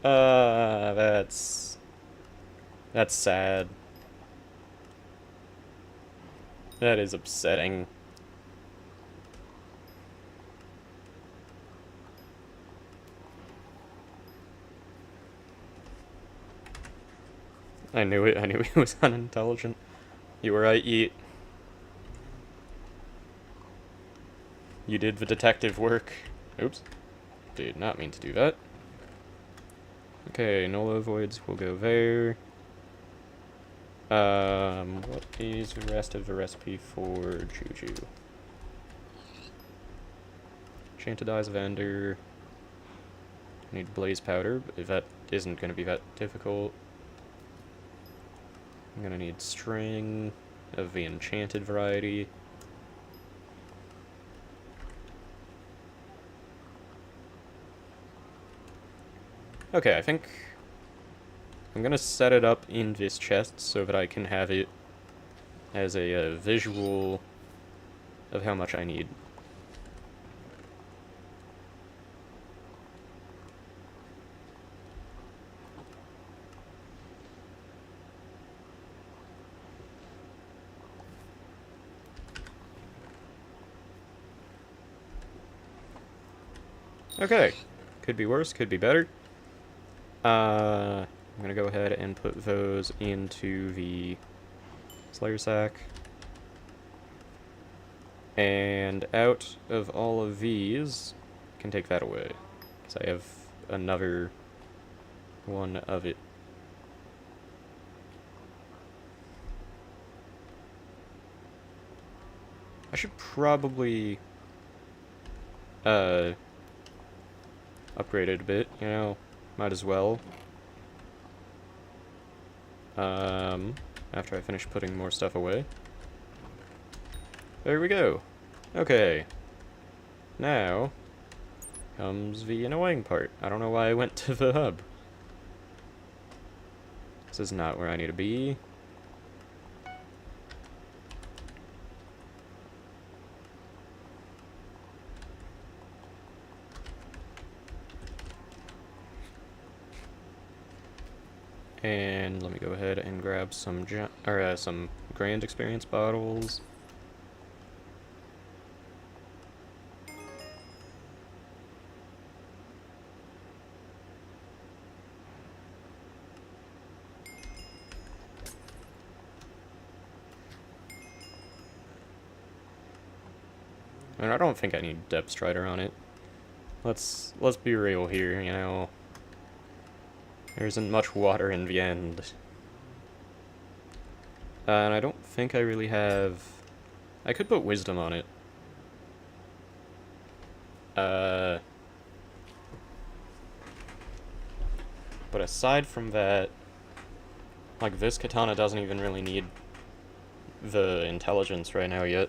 That's sad. That is upsetting. I knew he was unintelligent. You were right, Yeet. You did the detective work. Oops. Did not mean to do that. Okay, Nolo Voids will go there. What is the rest of the recipe for Juju? Enchanted Eyes of Ender. I need Blaze Powder, but that isn't going to be that difficult. I'm going to need String of the Enchanted variety. Okay, I think I'm gonna set it up in this chest so that I can have it as a visual of how much I need. Okay, could be worse, could be better. I'm gonna go ahead and put those into the Slayer sack. And out of all of these, I can take that away. Because I have another one of it. I should probably upgrade it a bit, you know, might as well. After I finish putting more stuff away. There we go. Okay. Now comes the annoying part. I don't know why I went to the hub. This is not where I need to be. And let me go ahead and grab some some Grand Experience bottles. And I don't think I need Depth Strider on it. Let's be real here, you know. There isn't much water in the end. And I don't think I really have... I could put Wisdom on it. But aside from that, like, this katana doesn't even really need the intelligence right now yet.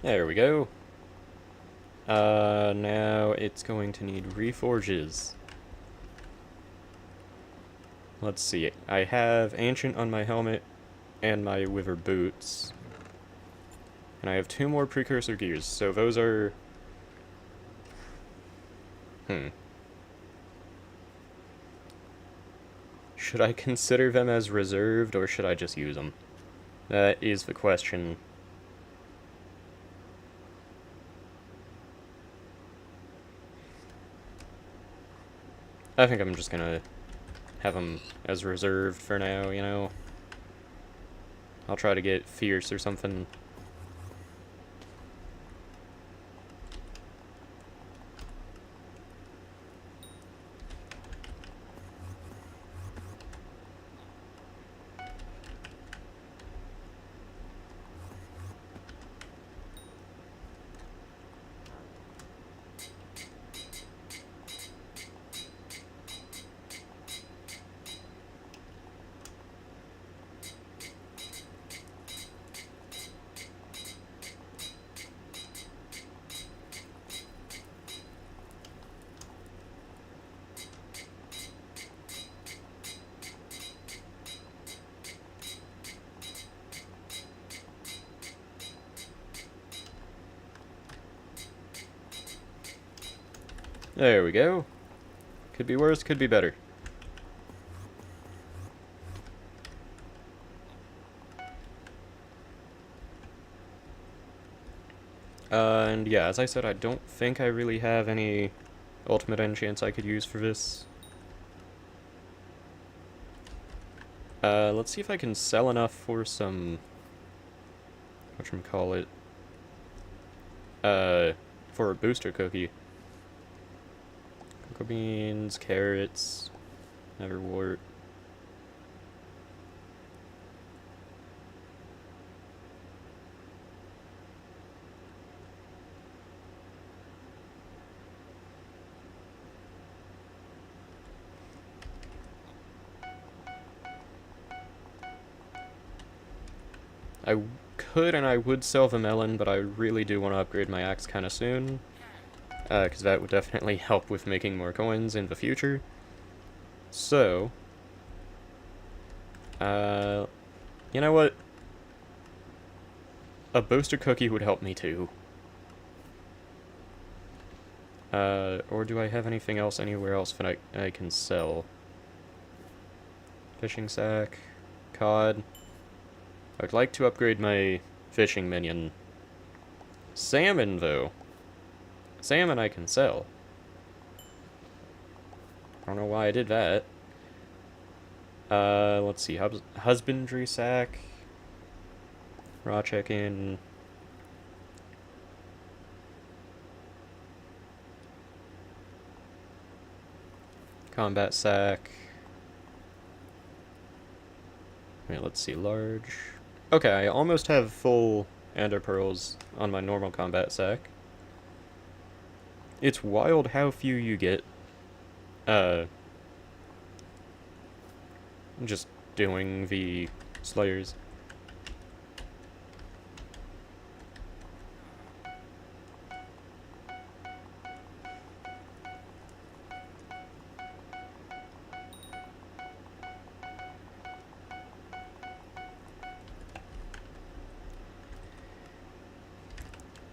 There we go. Now it's going to need reforges. Let's see. I have Ancient on my helmet and my Wither boots. And I have 2 more Precursor gears, so those are... Should I consider them as reserved, or should I just use them? That is the question. I think I'm just gonna have them as reserved for now, you know? I'll try to get Fierce or something. There we go. Could be worse, could be better. And yeah, as I said, I don't think I really have any ultimate enchants I could use for this. Let's see if I can sell enough for some... whatchamacallit? For a booster cookie. Cocoa beans, carrots, neverwort. I could and I would sell the melon, but I really do want to upgrade my axe kind of soon. Because that would definitely help with making more coins in the future. So, you know what? A booster cookie would help me too. Or do I have anything else anywhere else that I can sell? Fishing sack, cod. I'd like to upgrade my fishing minion. Salmon, though. Salmon I can sell. I don't know why I did that. Let's see. Husbandry sack. Raw chicken. Combat sack. Wait, let's see. Large. Okay, I almost have full ender pearls on my normal combat sack. It's wild how few you get. Just doing the slayers.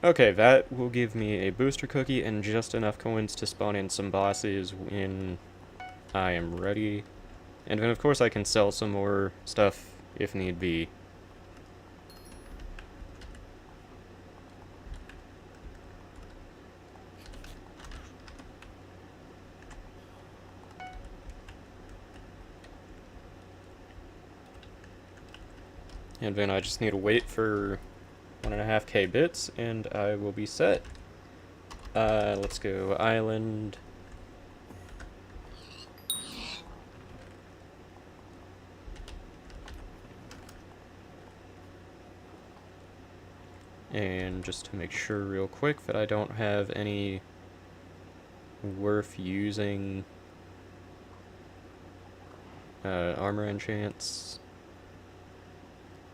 Okay, that will give me a booster cookie and just enough coins to spawn in some bosses when I am ready. And then of course I can sell some more stuff if need be. And then I just need to wait for 1.5k bits, and I will be set. Let's go island. And just to make sure real quick that I don't have any worth using armor enchants.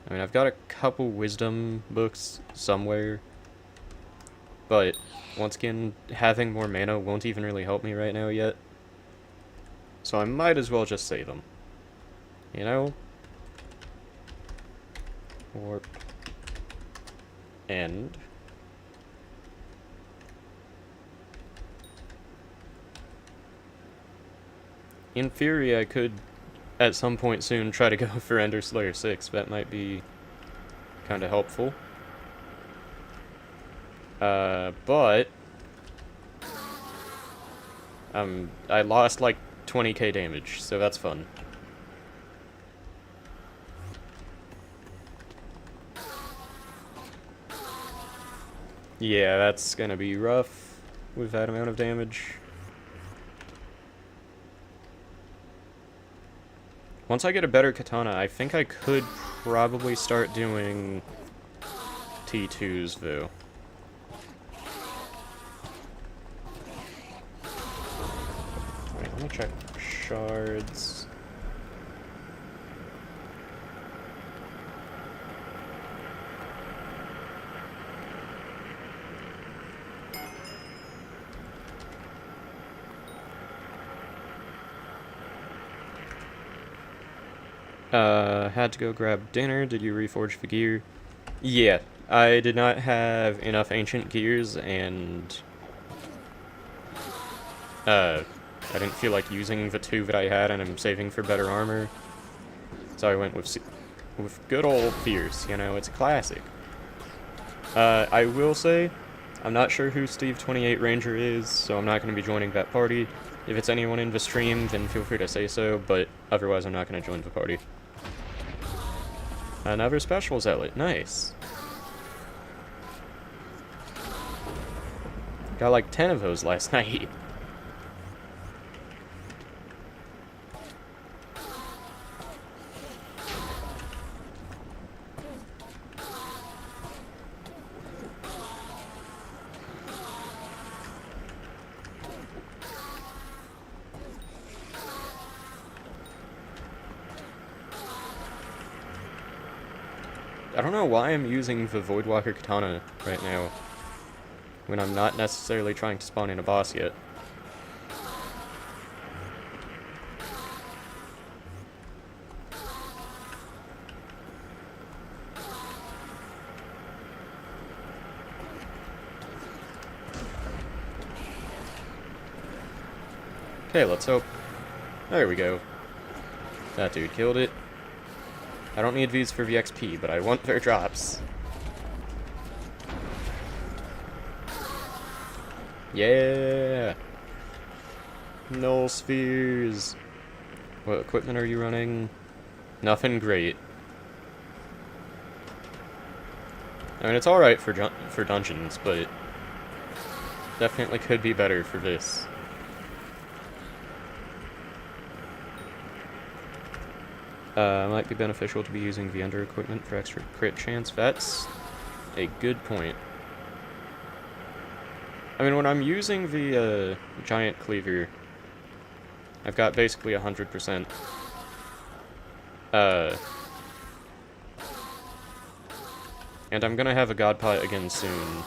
I mean, I've got a couple wisdom books somewhere, but once again, having more mana won't even really help me right now yet. So I might as well just save them. You know? Warp. End. In theory, I could at some point soon try to go for Ender Slayer 6. That might be kind of helpful. But I lost like 20k damage, so that's fun. Yeah, that's gonna be rough with that amount of damage. Once I get a better katana, I think I could probably start doing T2s, though. Wait, let me check shards. Had to go grab dinner. Did you reforge the gear? Yeah, I did not have enough ancient gears, and I didn't feel like using the 2 that I had, and I'm saving for better armor. So I went with good old Fierce, you know, it's a classic. I will say, I'm not sure who Steve28 Ranger is, so I'm not going to be joining that party. If it's anyone in the stream, then feel free to say so, but otherwise I'm not going to join the party. Another special zealot, nice. Got like 10 of those last night. I don't know why I'm using the Voidwalker Katana right now, when I'm not necessarily trying to spawn in a boss yet. Okay, let's hope. There we go. That dude killed it. I don't need these for the XP, but I want their drops. Yeah! Null spheres! What equipment are you running? Nothing great. I mean, it's alright for dungeons, but definitely could be better for this. Might be beneficial to be using the under equipment for extra crit chance. That's a good point. I mean, when I'm using the giant cleaver, I've got basically 100%. And I'm gonna have a god pot again soon.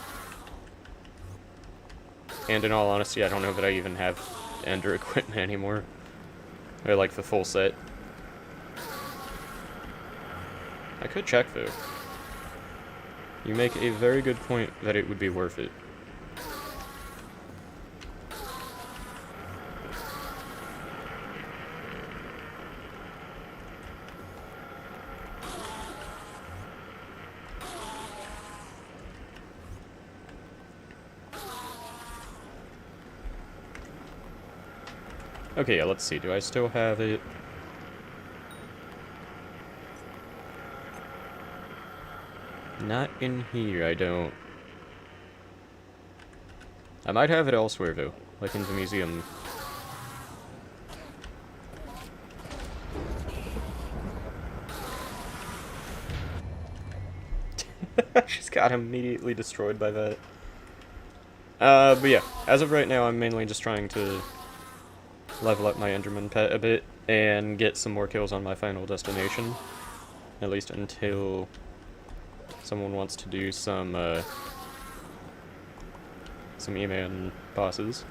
And in all honesty, I don't know that I even have ender equipment anymore. Or like the full set. I could check, though. You make a very good point that it would be worth it. Okay, yeah, let's see. Do I still have it? Not in here, I don't. I might have it elsewhere, though. Like in the museum. Just got immediately destroyed by that. But yeah, as of right now, I'm mainly just trying to level up my Enderman pet a bit and get some more kills on my final destination. At least until someone wants to do some E-Man bosses.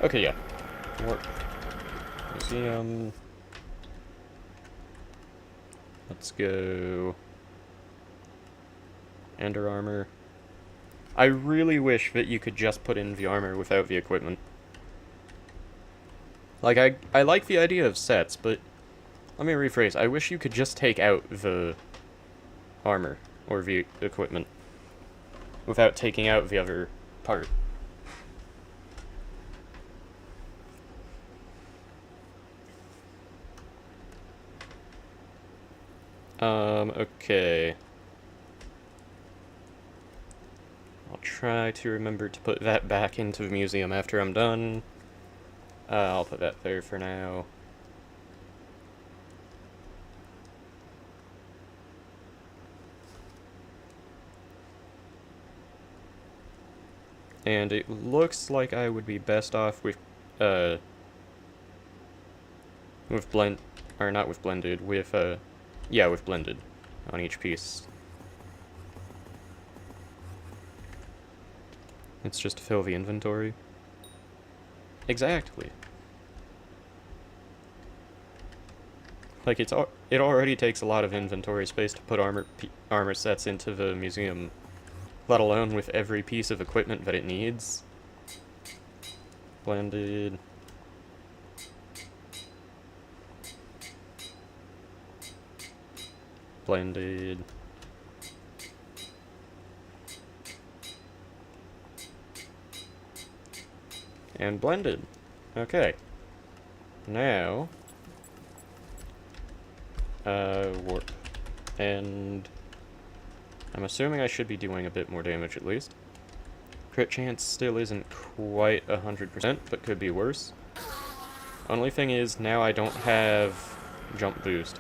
Okay, yeah. More museum. Let's go. Ender armor. I really wish that you could just put in the armor without the equipment. Like, I like the idea of sets, but let me rephrase. I wish you could just take out the armor or the equipment without taking out the other part. Okay. I'll try to remember to put that back into the museum after I'm done. I'll put that there for now. And it looks like I would be best off with blended on each piece. It's just to fill the inventory. Exactly. Like, it already takes a lot of inventory space to put armor sets into the museum, let alone with every piece of equipment that it needs. Blended. Blended. And blended. Okay. Now, warp. And I'm assuming I should be doing a bit more damage at least. Crit chance still isn't quite 100%, but could be worse. Only thing is, now I don't have jump boost.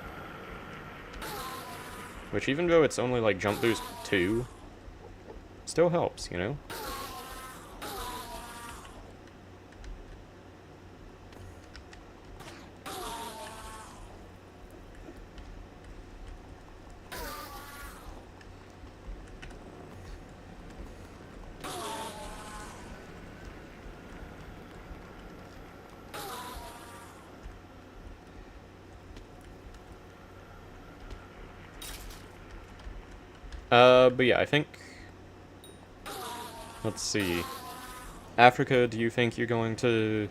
Which, even though it's only like jump boost 2, still helps, you know? But yeah, I think... Let's see. Africa, do you think you're going to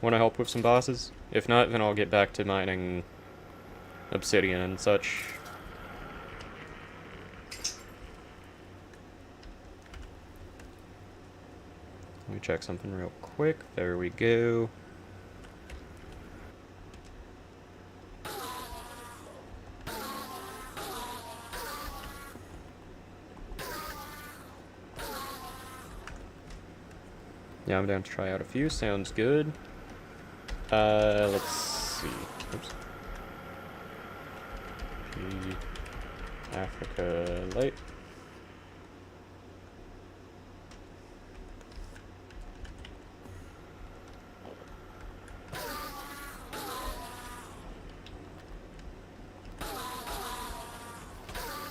want to help with some bosses? If not, then I'll get back to mining obsidian and such. Let me check something real quick. There we go. Yeah, I'm down to try out a few. Sounds good. Let's see. Oops. Africa Light.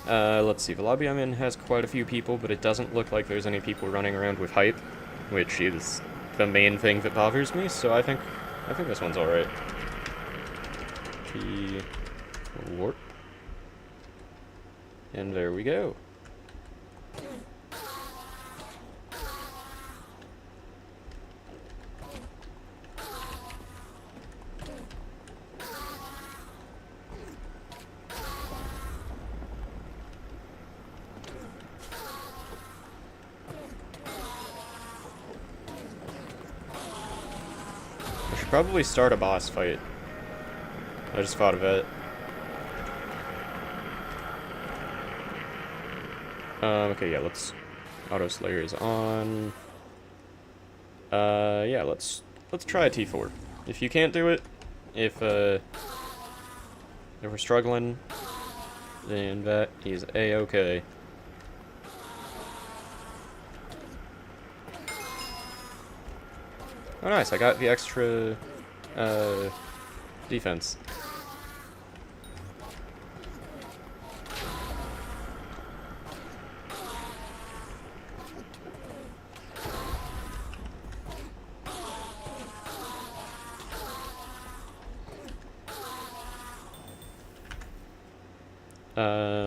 Let's see. The lobby I'm in has quite a few people, but it doesn't look like there's any people running around with hype, which is the main thing that bothers me, so I think this one's alright. Warp. And there we go. Probably start a boss fight. I just thought of it. Okay, yeah, let's... Auto Slayer is on. Yeah, let's try a T4. If you can't do it, if we're struggling, then that is A-okay. Oh nice, I got the extra, defense.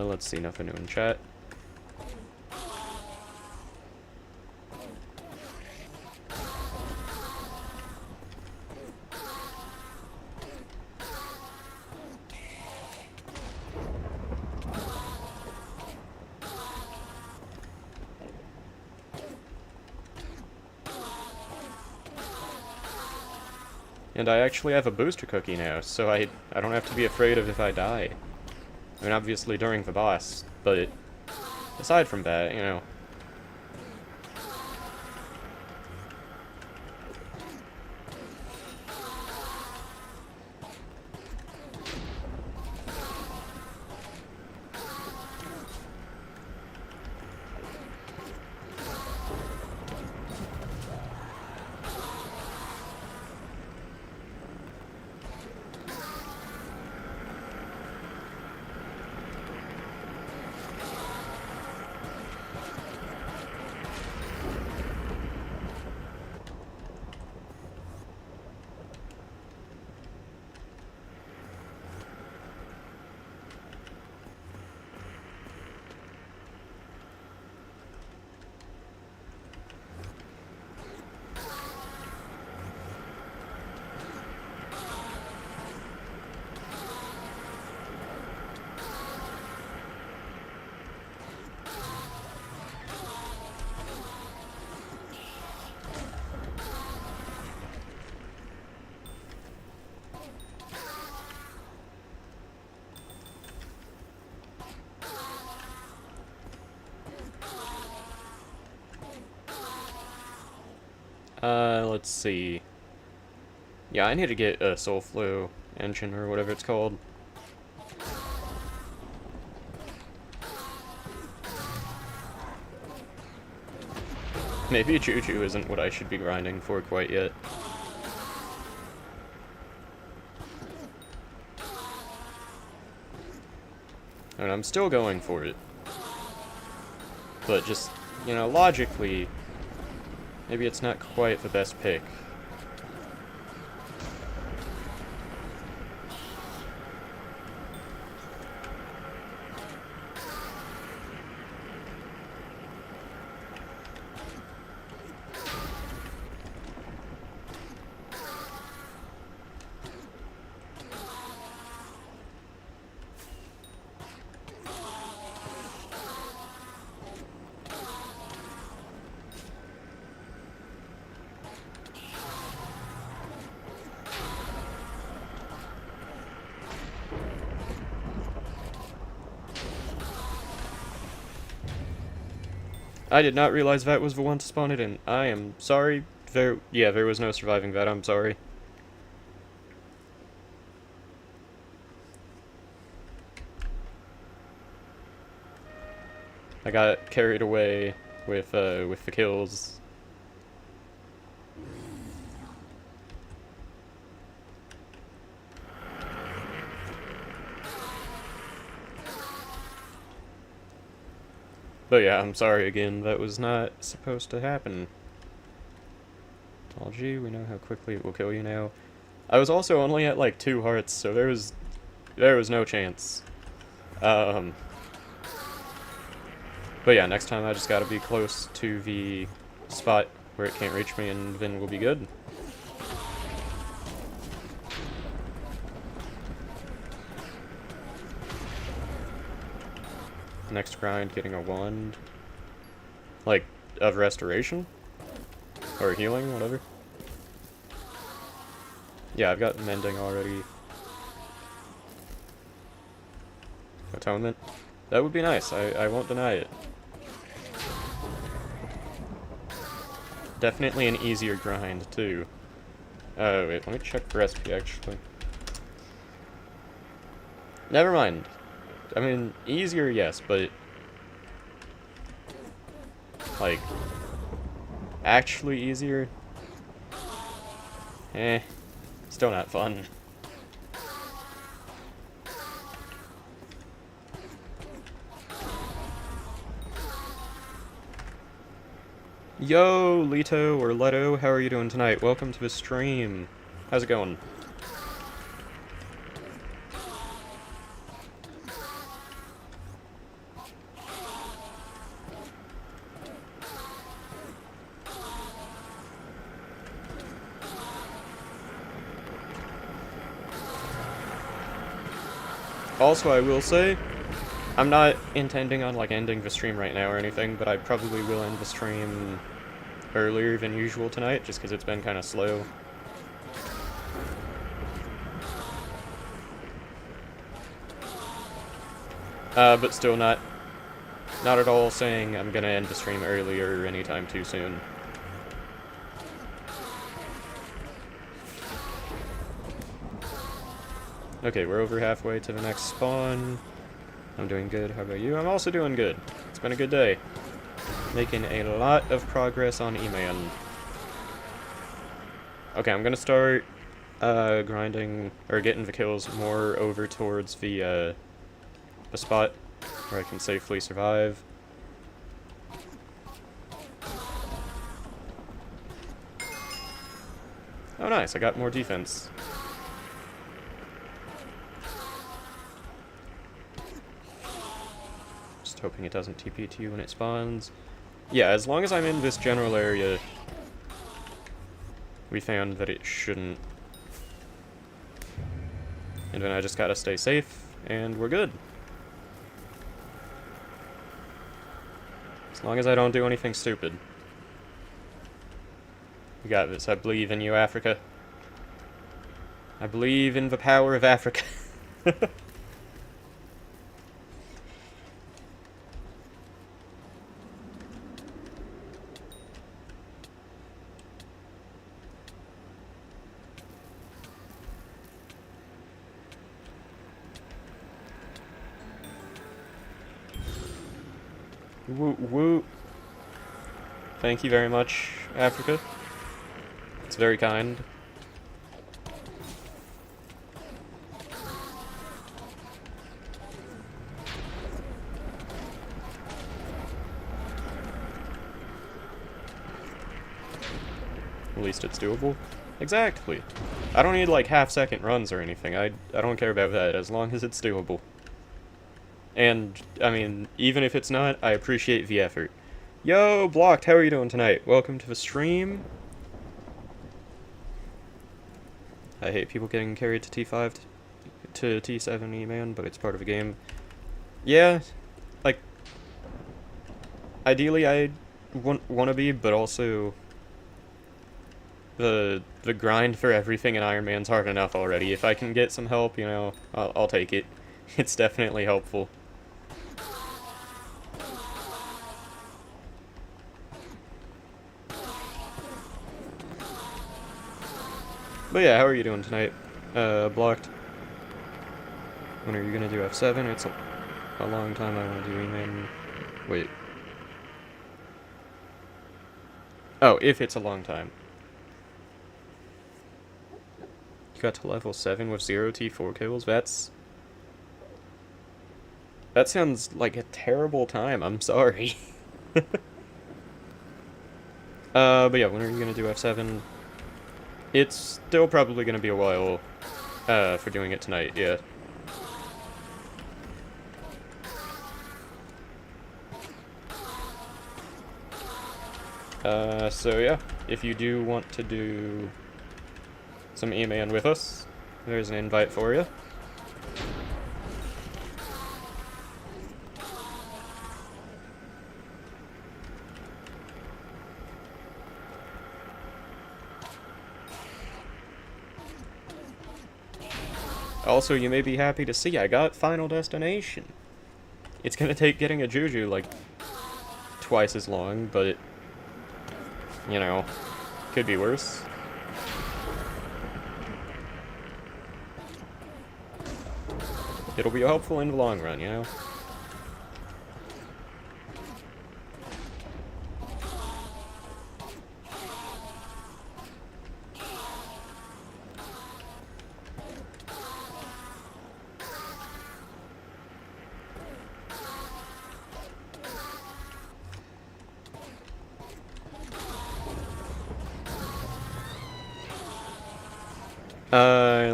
Let's see, nothing new in chat. And I actually have a booster cookie now, so I don't have to be afraid of if I die. I mean, obviously during the boss, but aside from that, you know. Let's see. Yeah, I need to get a Soul Flow engine or whatever it's called. Maybe Juju isn't what I should be grinding for quite yet. And I'm still going for it. But just, you know, logically, maybe it's not quite the best pick. I did not realize that was the one to spawn it in. I am sorry. There was no surviving that. I'm sorry. I got carried away with the kills. But yeah, I'm sorry again. That was not supposed to happen. Told you, we know how quickly it will kill you now. I was also only at like 2 hearts, so there was no chance. But yeah, next time I just gotta be close to the spot where it can't reach me, and then we'll be good. Next grind, getting a wand. Like, of restoration? Or healing, whatever. Yeah, I've got mending already. Atonement. That would be nice, I won't deny it. Definitely an easier grind, too. Wait, let me check the recipe, actually. Never mind. I mean, easier, yes, but... like... actually easier? Still not fun. Yo, Leto, or Leto, how are you doing tonight? Welcome to the stream. How's it going? Also, I will say, I'm not intending on, like, ending the stream right now or anything, but I probably will end the stream earlier than usual tonight, just because it's been kind of slow. But still not at all saying I'm gonna end the stream earlier or anytime too soon. Okay, we're over halfway to the next spawn. I'm doing good. How about you? I'm also doing good. It's been a good day. Making a lot of progress on E-Man. Okay, I'm gonna start grinding, or getting the kills more over towards the spot where I can safely survive. Oh nice, I got more defense. Just hoping it doesn't TP to you when it spawns. Yeah, as long as I'm in this general area, we found that it shouldn't. And then I just gotta stay safe, and we're good. As long as I don't do anything stupid. You got this. I believe in you, Africa. I believe in the power of Africa. Woo woo. Thank you very much, Africa. It's very kind. At least it's doable. Exactly. I don't need like half-second runs or anything. I don't care about that as long as it's doable. And, I mean, even if it's not, I appreciate the effort. Yo, Blocked, how are you doing tonight? Welcome to the stream. I hate people getting carried to T5 to T70, man, but it's part of the game. Yeah, like, ideally I want to be, but also the grind for everything in Iron Man's hard enough already. If I can get some help, you know, I'll take it. It's definitely helpful. But yeah, how are you doing tonight? Blocked. When are you gonna do F7? It's a long time I want to do E-Man. Wait. Oh, if it's a long time. You got to level 7 with 0 T4 kills? That sounds like a terrible time, I'm sorry. But yeah, when are you gonna do F7? It's still probably gonna be a while, for doing it tonight, yeah. So yeah, if you do want to do some E-Man with us, there's an invite for you. Also, you may be happy to see I got Final Destination. It's gonna take getting a Juju, like, twice as long, but, you know, could be worse. It'll be helpful in the long run, you know?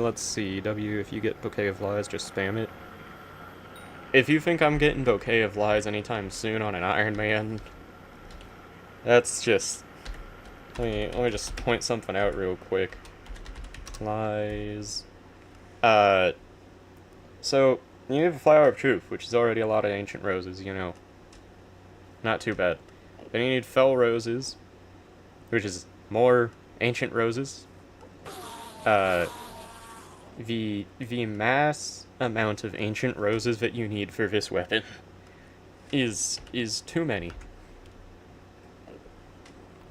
Let's see, W, if you get Bouquet of Lies, just spam it. If you think I'm getting Bouquet of Lies anytime soon on an Iron Man, that's just... Let me just point something out real quick. Lies... So, you have a Flower of Truth, which is already a lot of Ancient Roses, you know. Not too bad. Then you need Fell Roses, which is more Ancient Roses. The mass amount of Ancient Roses that you need for this weapon is too many.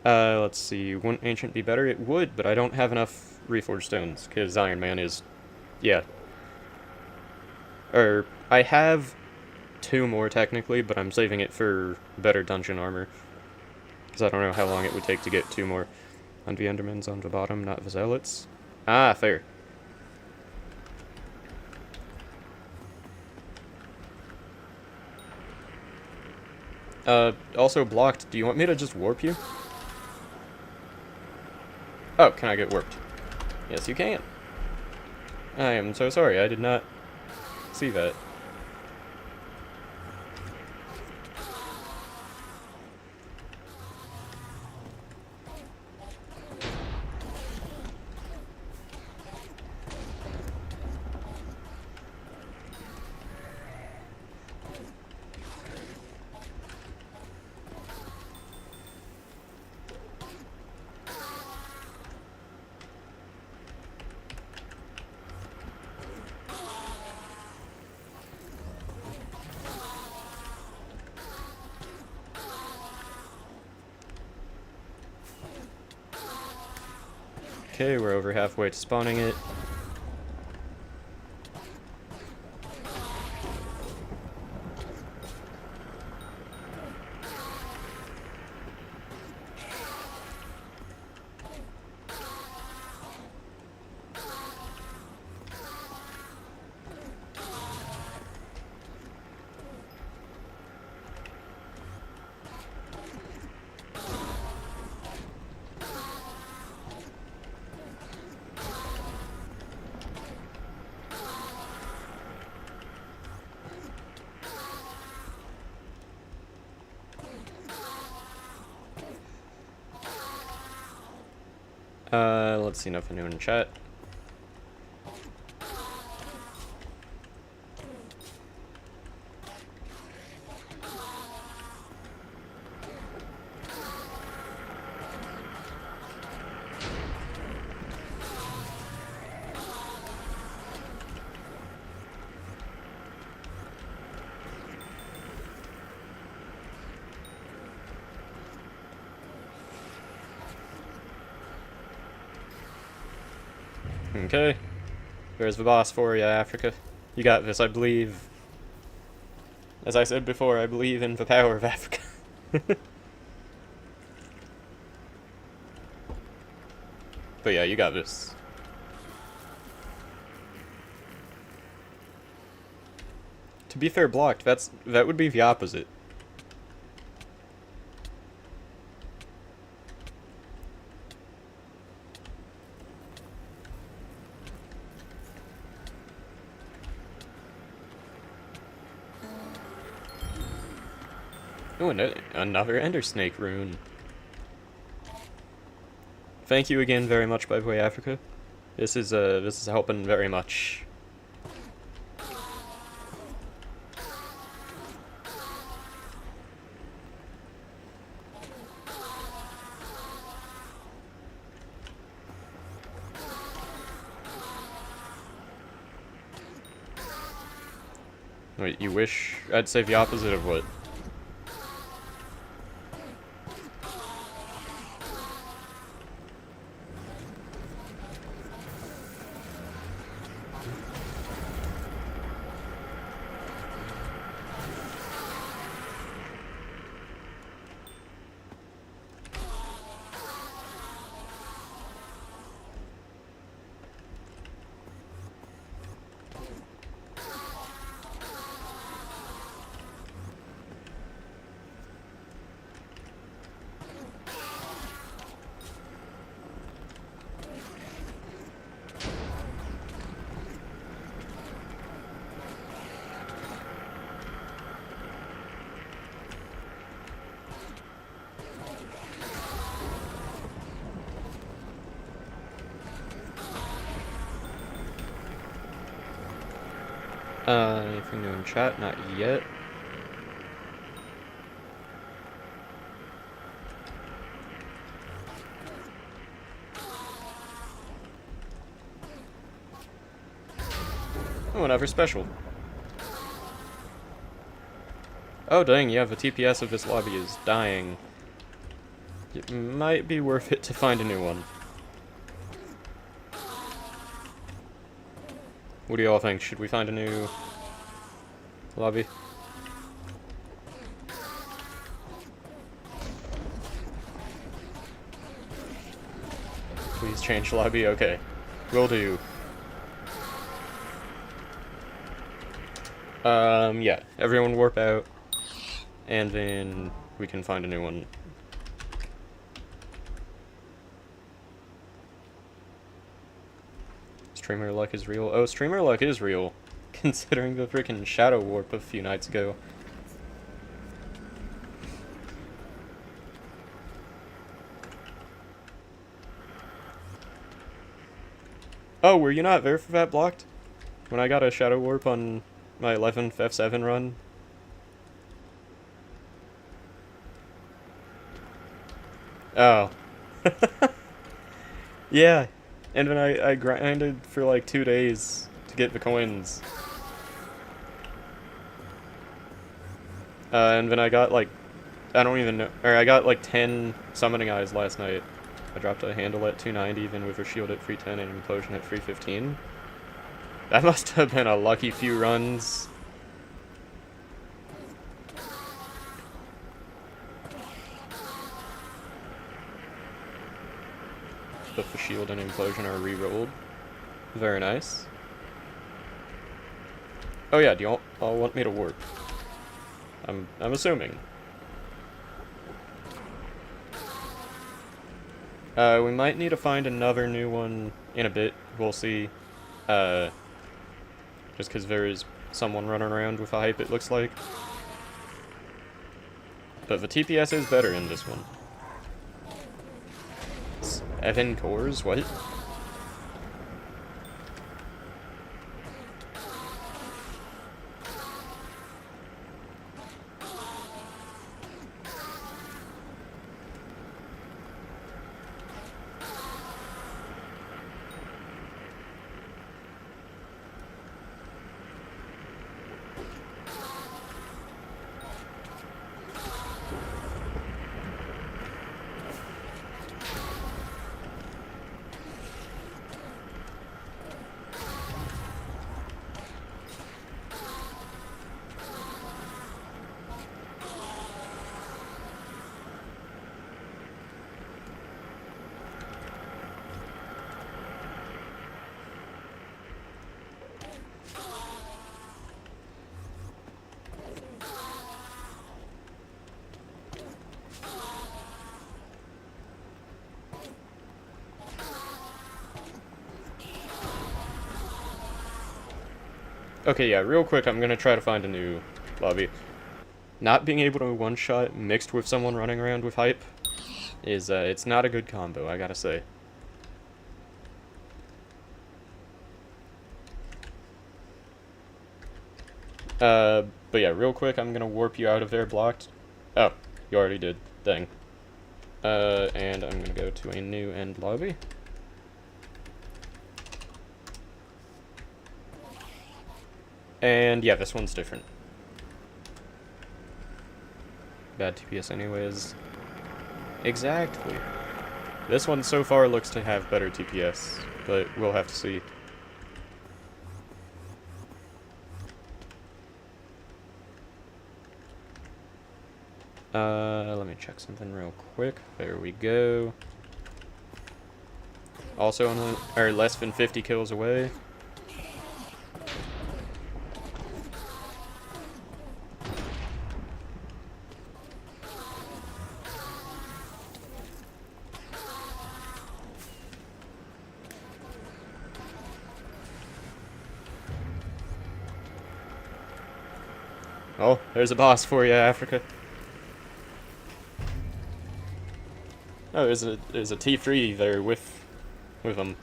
Let's see, wouldn't Ancient be better? It would, but I don't have enough Reforged Stones, because Iron Man is, yeah. I have 2 more technically, but I'm saving it for better dungeon armor. Because I don't know how long it would take to get 2 more. And the Endermans on the bottom, not the Zealots. Ah, fair. Also Blocked, do you want me to just warp you? Oh, can I get warped? Yes, you can. I am so sorry, I did not see that. Okay, we're over halfway to spawning it. Let's see, nothing new in chat. Okay. There's the boss for you, Africa. You got this, I believe. As I said before, I believe in the power of Africa. But yeah, you got this. To be fair, blocked, that would be the opposite. Oh, another Ender Snake rune. Thank you again very much, by the way, Africa. This is helping very much. Wait, you wish I'd say the opposite of what? Anything new in chat? Not yet. Oh, another special. Oh dang, yeah, the TPS of this lobby is dying. It might be worth it to find a new one. What do you all think? Should we find a new lobby? Please change lobby? Okay. Will do. Yeah. Everyone warp out. And then we can find a new one. Streamer luck is real. Oh, streamer luck is real. Considering the freaking shadow warp a few nights ago. Oh, were you not there for that blocked? When I got a shadow warp on my 11th F7 run? Oh. Yeah. And then I grinded for like 2 days to get the coins. And then I got like, I don't even know, or I got like 10 summoning eyes last night. I dropped a handle at 290, then with a shield at 310 and implosion at 315. That must have been a lucky few runs. But the shield and implosion are re-rolled. Very nice. Oh yeah, do you all want me to warp? I'm assuming. We might need to find another new one in a bit. We'll see. Just because there is someone running around with a hype, it looks like. But the TPS is better in this one. Evan Cores? What? Okay, yeah, real quick, I'm gonna try to find a new lobby. Not being able to one-shot mixed with someone running around with hype is, it's not a good combo, I gotta say. But yeah, real quick, I'm gonna warp you out of there, blocked. Oh, you already did. Dang. And I'm gonna go to a new end lobby. And yeah, this one's different. Bad TPS anyways. Exactly. This one so far looks to have better TPS, but we'll have to see. Let me check something real quick. There we go. Also only, or less than 50 kills away. Oh, there's a boss for you, Africa. Oh, there's a T3 there with him.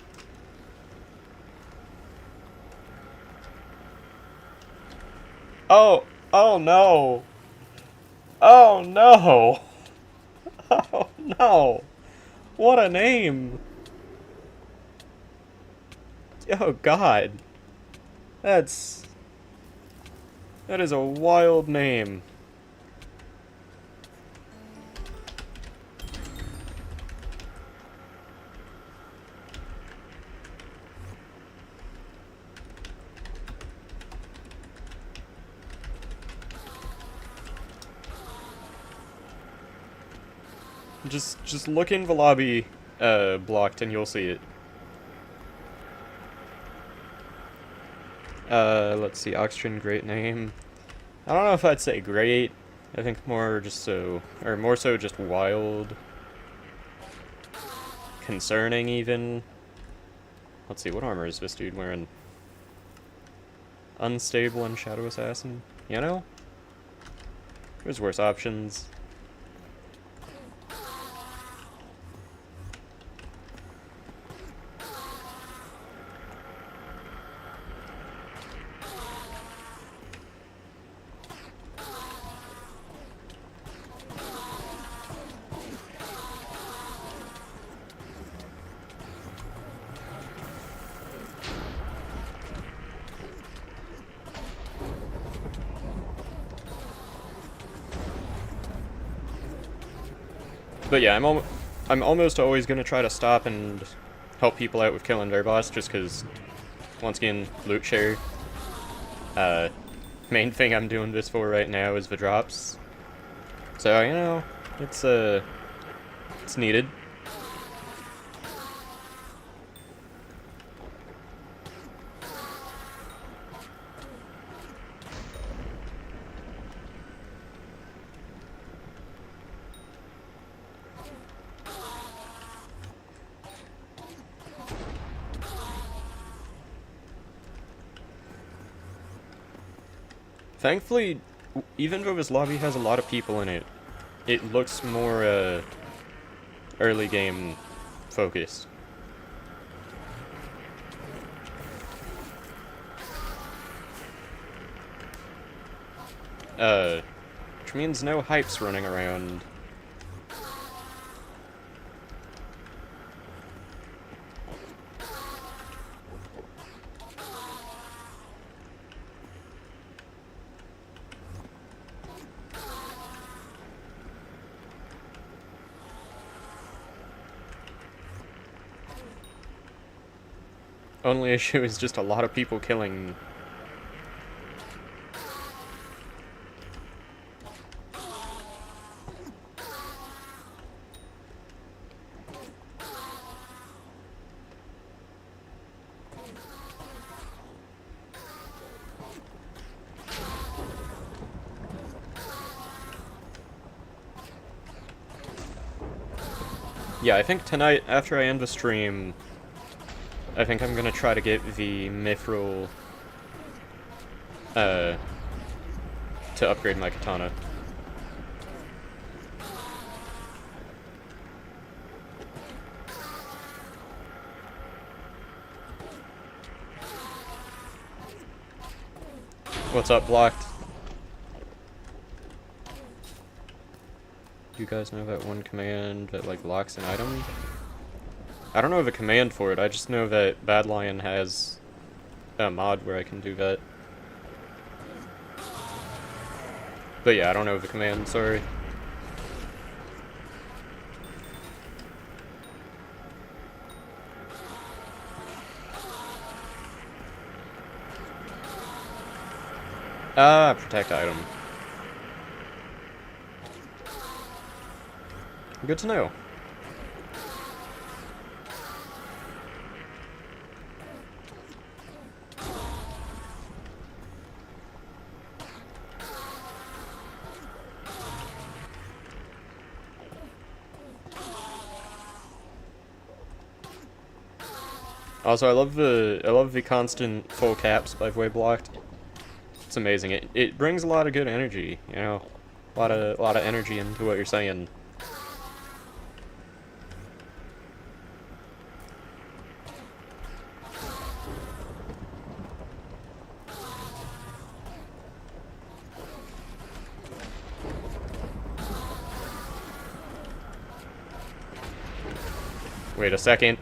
Oh, oh no. Oh no. Oh no. What a name. Oh god. That is a wild name. Just look in the lobby blocked and you'll see it. Let's see, Oxygen, great name. I don't know if I'd say great. I think more so just wild. Concerning, even. Let's see, what armor is this dude wearing? Unstable and Shadow Assassin? You know? There's worse options. But yeah, I'm almost always gonna try to stop and help people out with killing their boss, just because, once again, loot share. Main thing I'm doing this for right now is the drops. So, you know, it's needed. Thankfully, even though this lobby has a lot of people in it, it looks more, early game focused. Which means no hypes running around. Only issue is just a lot of people killing. Yeah, I think tonight, after I end the stream, I think I'm gonna try to get the mithril, to upgrade my katana. What's up, Blocked? You guys know that one command that, like, locks an item? I don't know the command for it, I just know that Bad Lion has a mod where I can do that. But yeah, I don't know the command, sorry. Protect item. Good to know. Also, I love the constant full caps by the way Blocked. It's amazing. It brings a lot of good energy, you know, a lot of energy into what you're saying. Wait a second.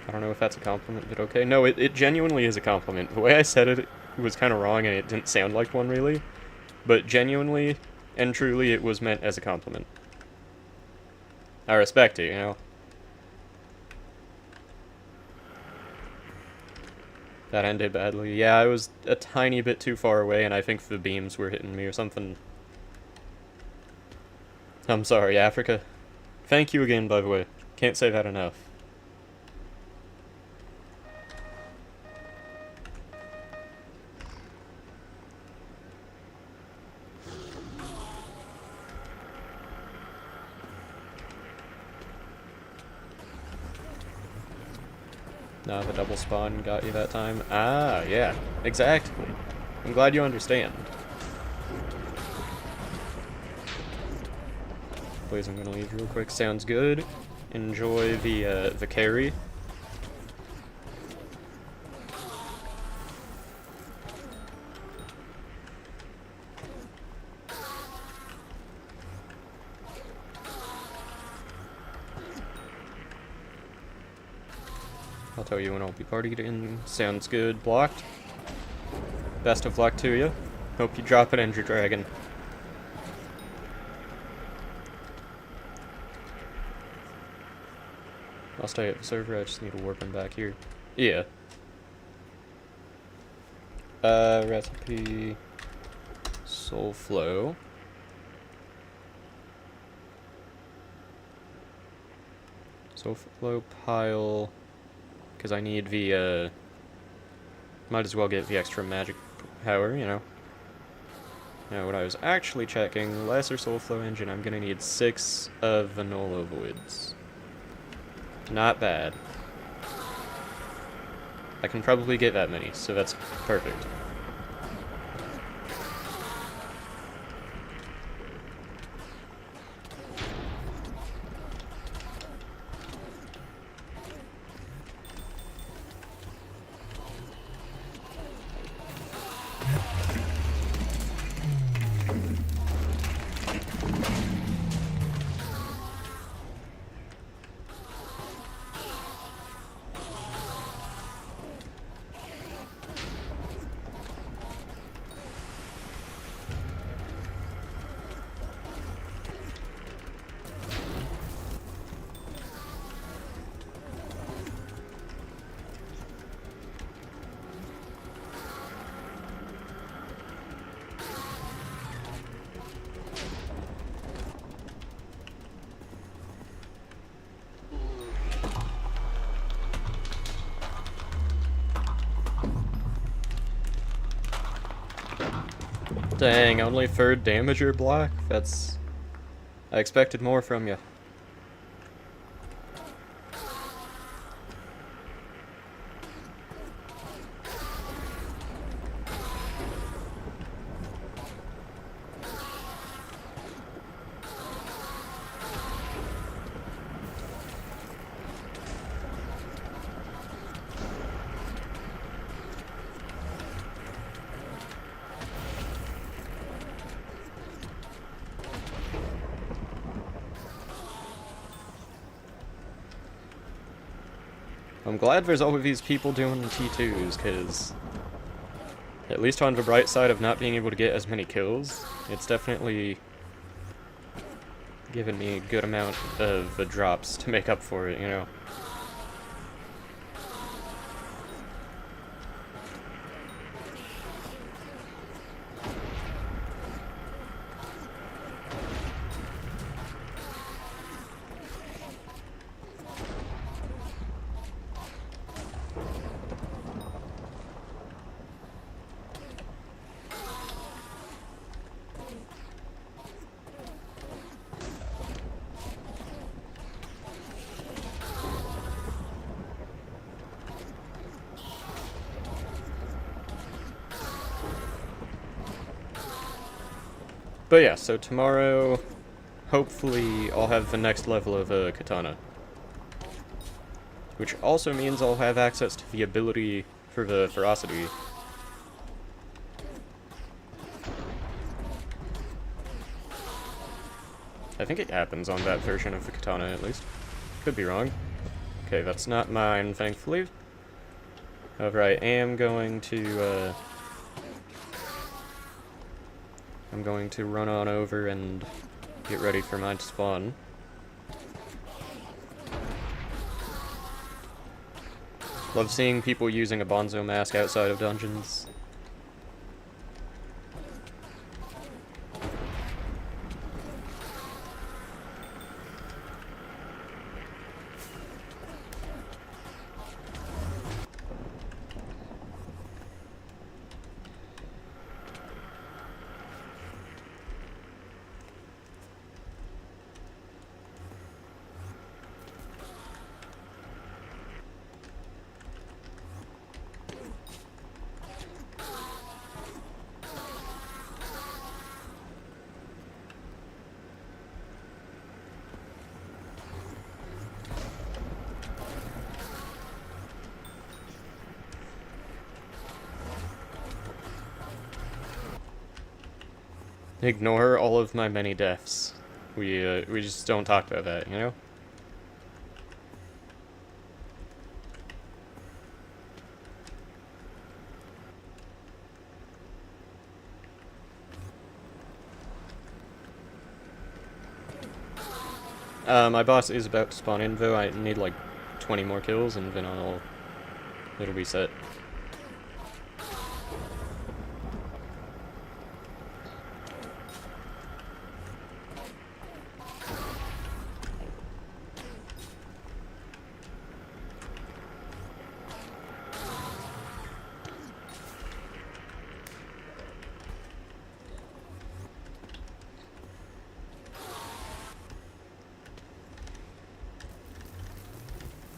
I don't know if that's a compliment, but okay. No, it genuinely is a compliment. The way I said it was kind of wrong and it didn't sound like one really. But genuinely and truly it was meant as a compliment. I respect it, you know? That ended badly. Yeah, I was a tiny bit too far away and I think the beams were hitting me or something. I'm sorry, Africa. Thank you again, by the way. Can't say that enough. Nah, the double spawn got you that time. Ah, yeah, exactly. I'm glad you understand. Please, I'm gonna leave real quick. Sounds good. Enjoy the carry. I'll tell you when I'll be partied in. Sounds good. Blocked. Best of luck to you. Hope you drop an Ender Dragon. I'll stay at the server, I just need to warp him back here. Yeah. Recipe... Soul Flow. Soul Flow pile... Because I need the, might as well get the extra magic power, you know. Now, what I was actually checking, lesser Soul Flow engine, I'm gonna need 6 of the Nolo Voids. Not bad. I can probably get that many, so that's perfect. Dang, only third damager block? That's... I expected more from you. I'm glad there's all of these people doing T2s, because at least on the bright side of not being able to get as many kills, it's definitely given me a good amount of the drops to make up for it, you know? But yeah, so tomorrow, hopefully, I'll have the next level of katana. Which also means I'll have access to the ability for the ferocity. I think it happens on that version of the katana, at least. Could be wrong. Okay, that's not mine, thankfully. However, I am going to, I'm going to run on over and get ready for mine to spawn. Love seeing people using a Bonzo mask outside of dungeons. Ignore all of my many deaths. We just don't talk about that, you know? My boss is about to spawn in, though. I need like 20 more kills, and then it'll be set.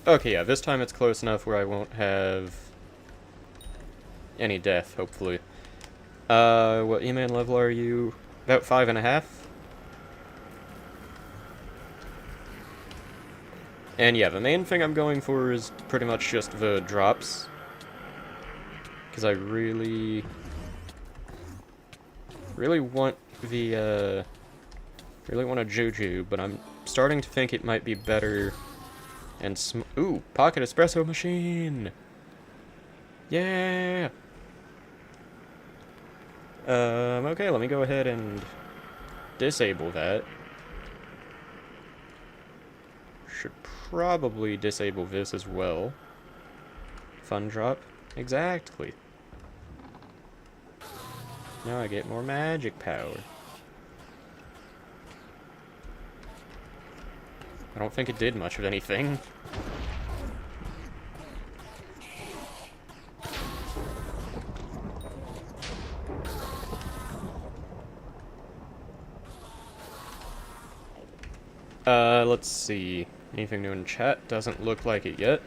Okay, yeah, this time it's close enough where I won't have any death, hopefully. What E-man level are you? About 5.5? And yeah, the main thing I'm going for is pretty much just the drops. Because I really want the, really want a Juju, but I'm starting to think it might be better and ooh, pocket espresso machine! Yeah! Okay, let me go ahead and disable that. Should probably disable this as well. Fun drop. Exactly. Now I get more magic power. I don't think it did much of anything. Let's see. Anything new in chat? Doesn't look like it yet.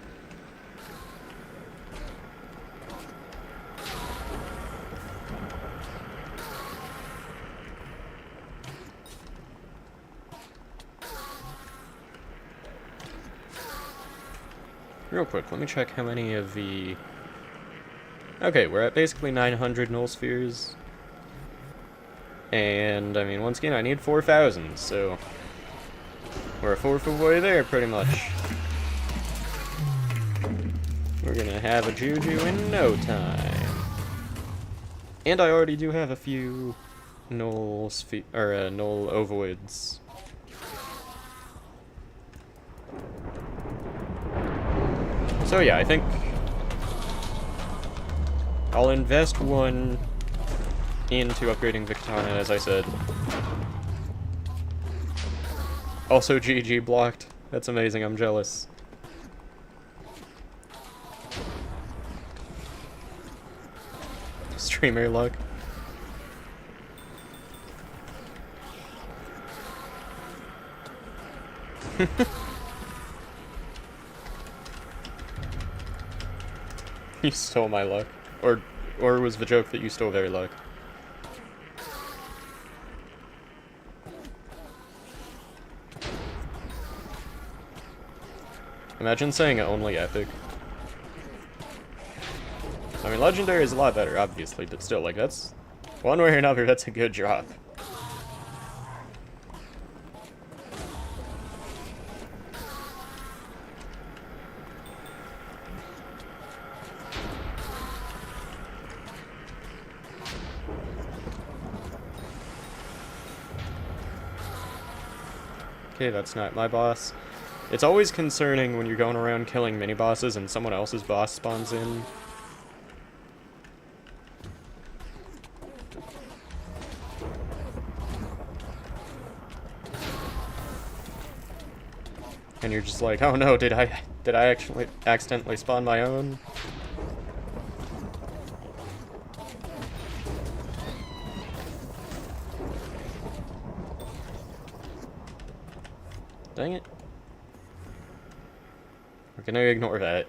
Real quick, let me check how many of the... Okay, we're at basically 900 null spheres. And, I mean, once again, I need 4,000, so... We're a fourth of the way there, pretty much. We're gonna have a Juju in no time. And I already do have a few null null ovoids. So yeah, I think I'll invest one into upgrading the katana, as I said. Also, GG blocked. That's amazing, I'm jealous. Streamer luck. You stole my luck. Or was the joke that you stole their luck? Imagine saying only epic. I mean, legendary is a lot better, obviously, but still, like, that's... One way or another, that's a good drop. Okay, that's not my boss. It's always concerning when you're going around killing mini-bosses and someone else's boss spawns in. And you're just like, oh no, did I actually accidentally spawn my own? Dang it. We're gonna ignore that.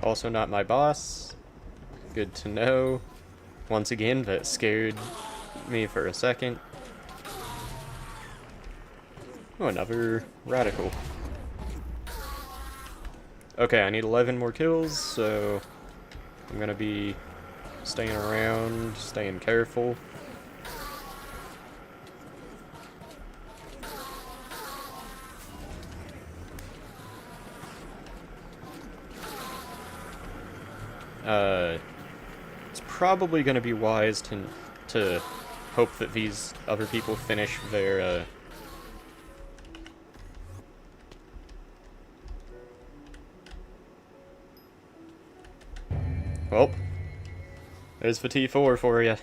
Also not my boss. Good to know. Once again, that scared me for a second. Oh, another radical. Okay, I need 11 more kills, so I'm gonna be staying around, staying careful. It's probably going to be wise to hope that these other people finish their, Well, there's the T4 for you.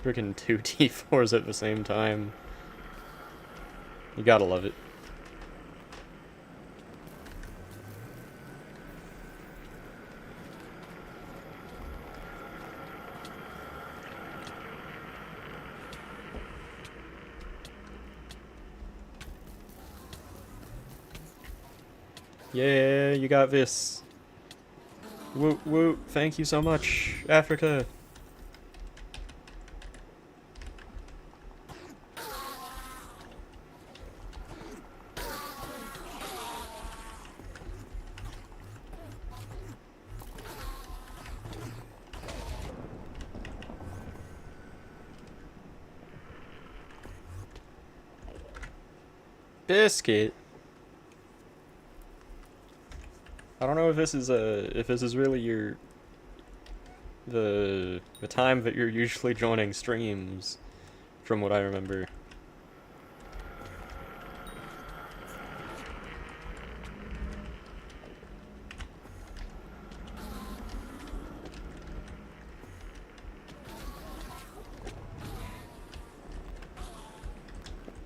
Freaking 2 T4s at the same time. You gotta love it. Yeah, you got this. Woo woo, thank you so much, Africa. Biscuit. I don't know if this is really your the time that you're usually joining streams, from what I remember.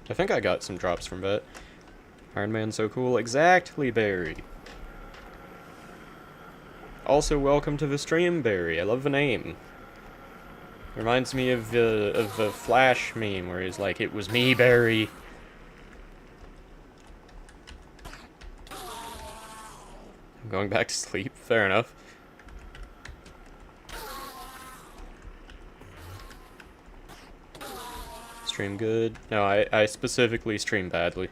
I think I got some drops from that. Iron Man so cool. Exactly, Barry. Also, welcome to the stream, Barry. I love the name. Reminds me of the Flash meme where he's like, "It was me, Barry." I'm going back to sleep. Fair enough. Stream good? No, I specifically stream badly.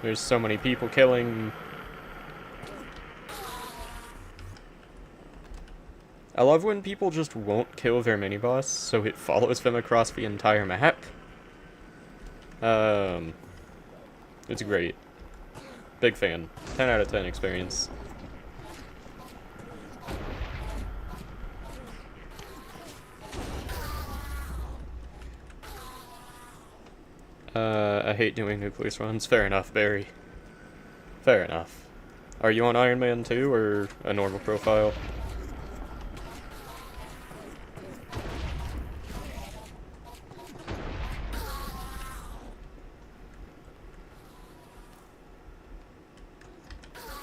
There's so many people killing. I love when people just won't kill their mini-boss, so it follows them across the entire map. It's great. Big fan. 10 out of 10 experience. I hate doing nucleus runs. Fair enough, Barry. Fair enough. Are you on Iron Man 2 or a normal profile?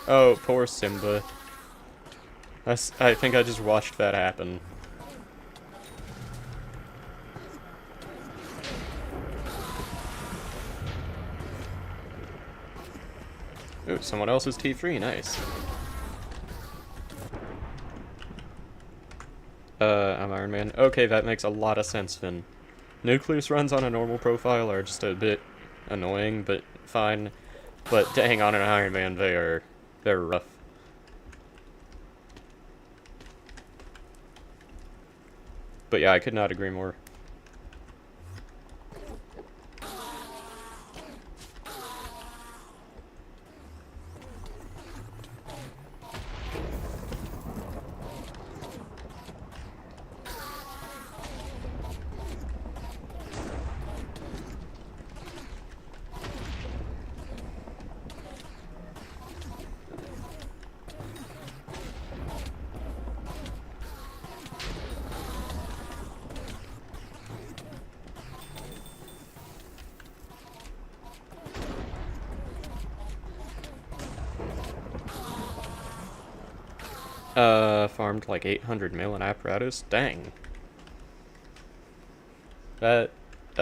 Oh, poor Simba. I think I just watched that happen. Ooh, someone else's T3, nice. I'm Iron Man. Okay, that makes a lot of sense then. Nucleus runs on a normal profile are just a bit annoying, but fine. But dang, on an Iron Man, they're rough. But yeah, I could not agree more. Farmed like 800 mil in apparatus? Dang. That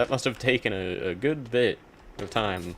must have taken a good bit of time.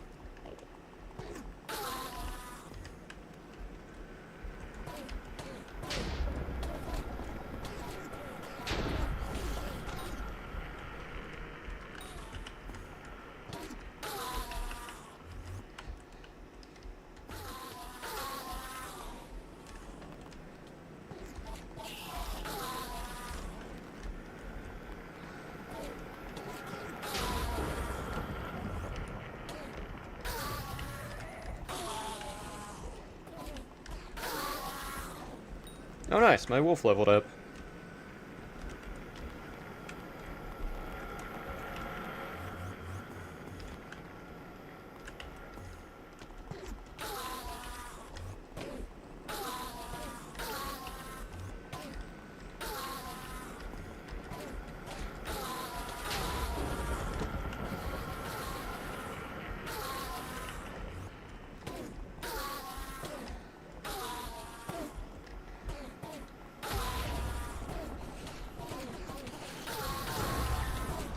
Oh nice, my wolf leveled up.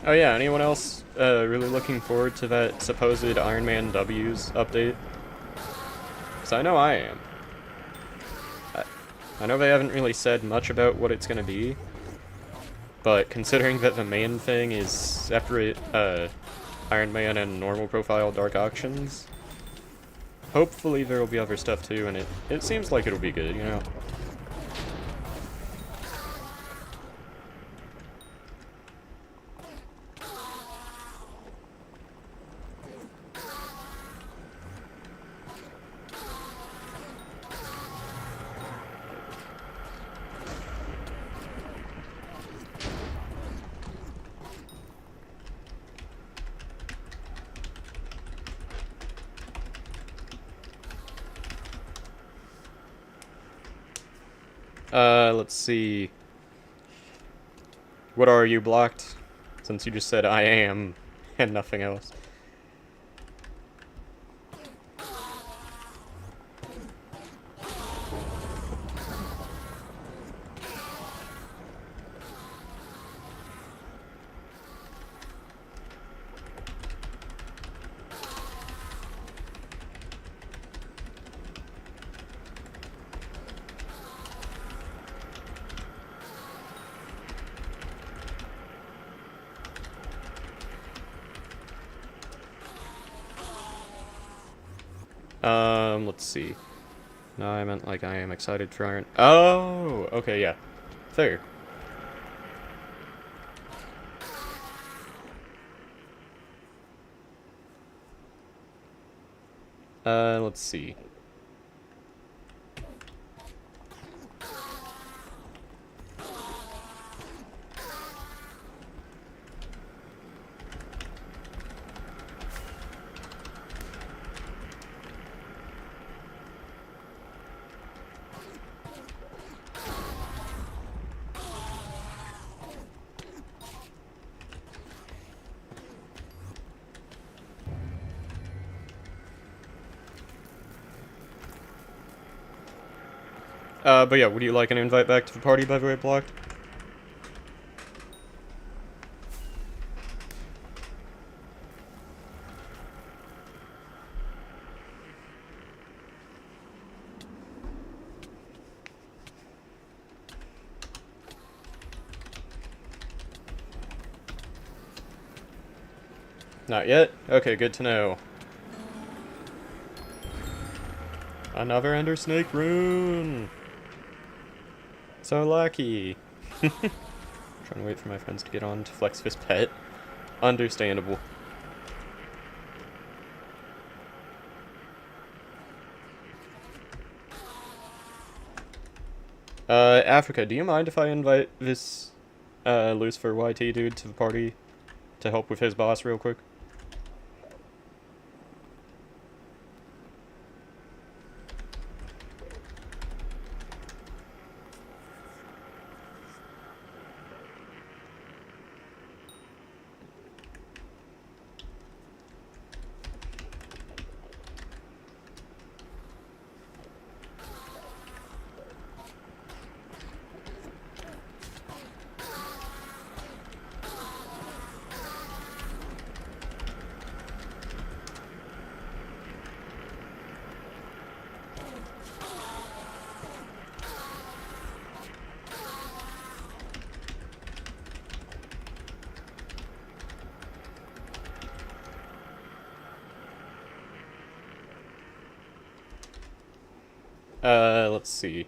Oh yeah, anyone else really looking forward to that supposed Iron Man W's update? Because I know I am. I know they haven't really said much about what it's going to be, but considering that the main thing is separate Iron Man and normal profile Dark Auctions, Hopefully there will be other stuff too, and it seems like it'll be good, you know? Let's see. What are you, blocked? Since you just said I am, and nothing else. Let's see. No, I meant like I am excited for Iron. Oh, okay, yeah. Fair. Let's see. But yeah, would you like an invite back to the party, by the way, blocked? Not yet? Okay, good to know. Another Ender Snake rune! So lucky! Trying to wait for my friends to get on to flex this pet. Understandable. Africa, do you mind if I invite this, Lucifer YT dude to the party to help with his boss real quick? Let's see.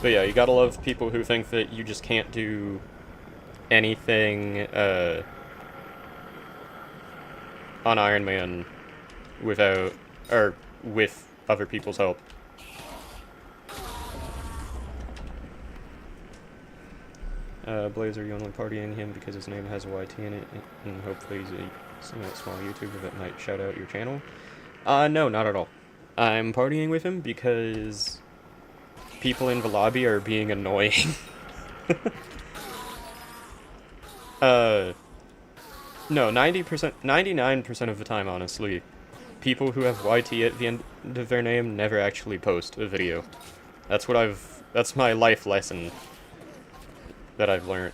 But yeah, you gotta love people who think that you just can't do anything, on Iron Man without, or with other people's help. Blazer, you only partying him because his name has a YT in it, and hopefully he's a somewhat small YouTuber that might shout out your channel. No, not at all. I'm partying with him because people in the lobby are being annoying. No, 90%, 99% of the time, honestly, people who have YT at the end of their name never actually post a video. That's my life lesson that I've learned.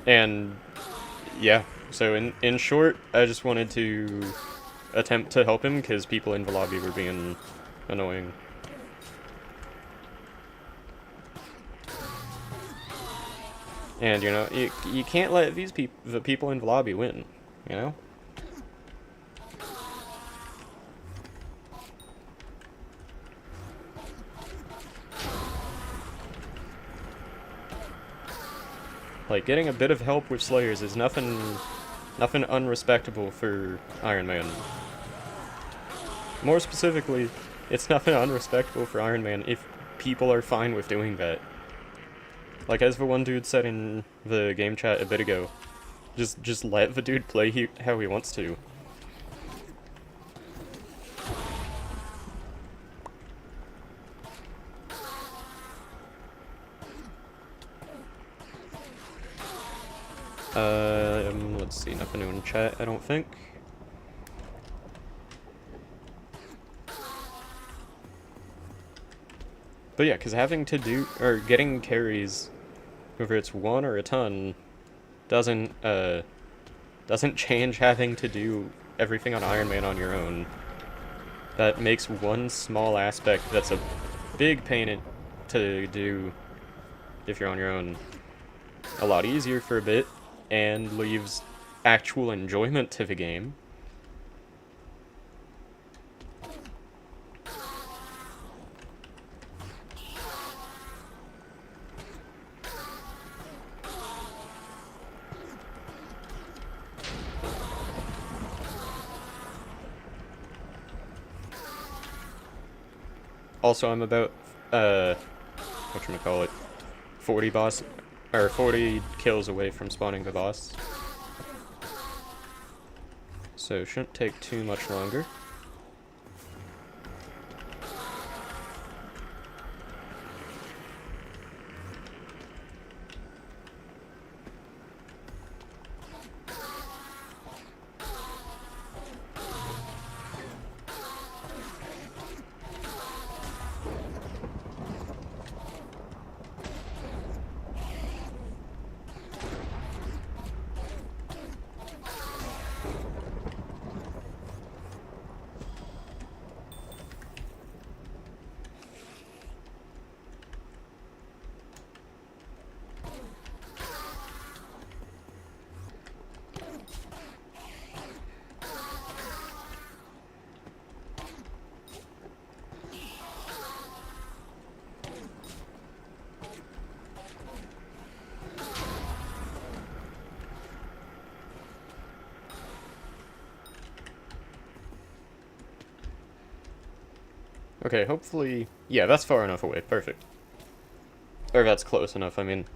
And yeah, so in short, I just wanted to attempt to help him because people in the lobby were being annoying. And you know, you can't let the people in the lobby win, you know? Like, getting a bit of help with Slayers is nothing unrespectable for Iron Man. More specifically, it's nothing unrespectable for Iron Man if people are fine with doing that. Like, as the one dude said in the game chat a bit ago, just let the dude play how he wants to. Let's see, nothing new in chat, I don't think. But yeah, because having to do, or getting carries, whether it's one or a ton, doesn't change having to do everything on Iron Man on your own. That makes one small aspect that's a big pain to do if you're on your own a lot easier for a bit, and leaves actual enjoyment to the game. Also, I'm about, whatchamacallit, 40 kills away from spawning the boss. So, shouldn't take too much longer. Okay, hopefully... Yeah, that's far enough away. Perfect. Or that's close enough, I mean.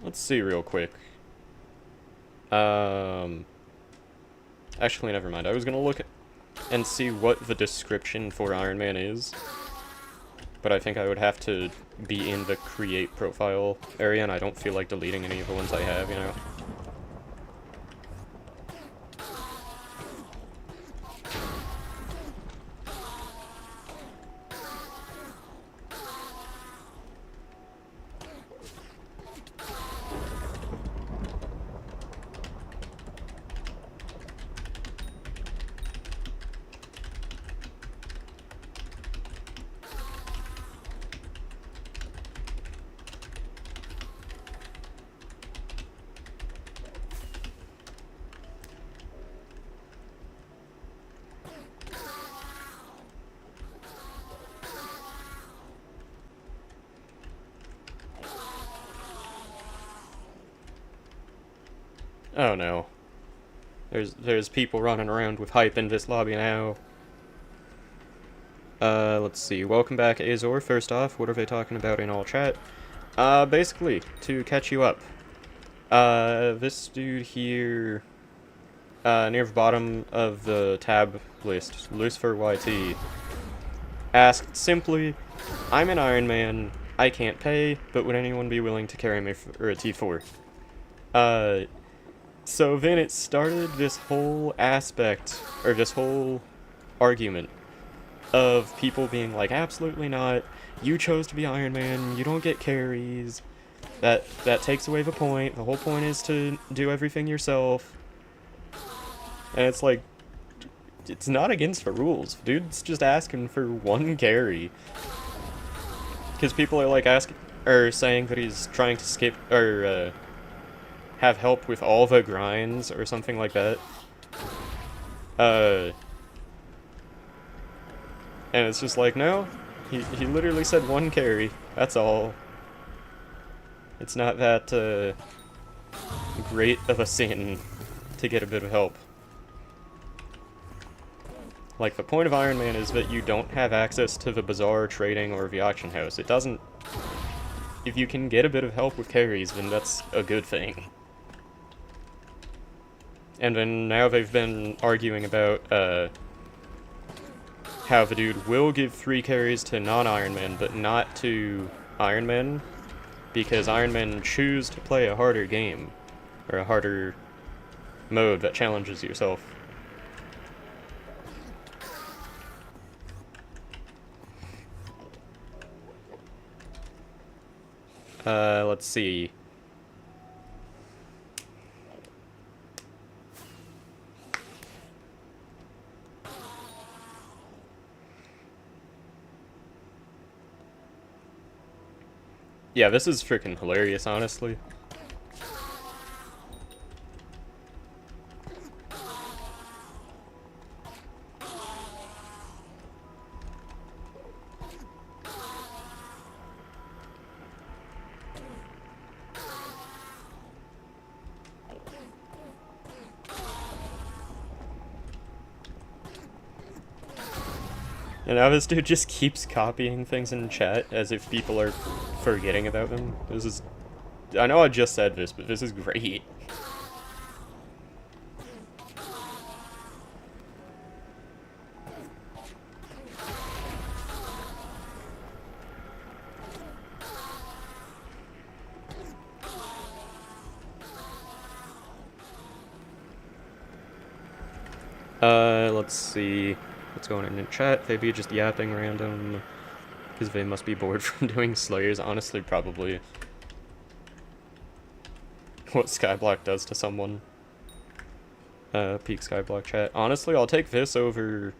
Let's see real quick. Actually, never mind. I was gonna look and see what the description for Iron Man is, but I think I would have to be in the create profile area, and I don't feel like deleting any of the ones I have, you know? Oh no. There's people running around with hype in this lobby now. Let's see. Welcome back, Azor. First off, what are they talking about in all chat? Basically, to catch you up. This dude here, near the bottom of the tab list, Lucifer YT, asked simply, I'm an Iron Man, I can't pay, but would anyone be willing to carry me for a T4? So then it started this whole aspect, or this whole argument, of people being like, absolutely not, you chose to be Iron Man, you don't get carries, that takes away the point, the whole point is to do everything yourself. And it's like, it's not against the rules, dude's just asking for one carry. Because people are like saying that he's trying to skip, or have help with all the grinds, or something like that. And it's just like, no, he literally said one carry, that's all. It's not that, great of a sin to get a bit of help. Like, the point of Iron Man is that you don't have access to the bazaar, trading, or the auction house. It doesn't... If you can get a bit of help with carries, then that's a good thing. And then now they've been arguing about, how the dude will give 3 carries to non-Iron Men, but not to Iron Men, because Iron Men choose to play a harder game, or a harder mode that challenges yourself. Let's see. Yeah, this is freaking hilarious, honestly. And now this dude just keeps copying things in chat as if people are forgetting about them. This is... I know I just said this, but this is great. Let's see what's going on in chat. Maybe just yapping random, because they must be bored from doing Slayers. Honestly, probably. What Skyblock does to someone. Peak Skyblock chat. Honestly, I'll take this over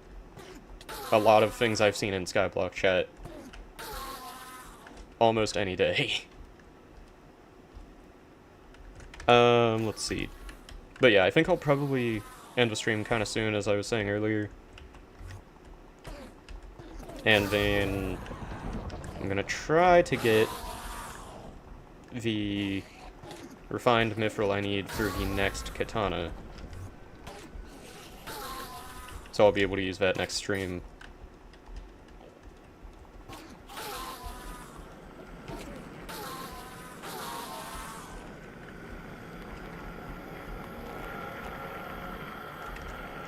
a lot of things I've seen in Skyblock chat almost any day. Let's see. But yeah, I think I'll probably end the stream kind of soon, as I was saying earlier. And then I'm gonna try to get the refined mithril I need for the next katana. So I'll be able to use that next stream.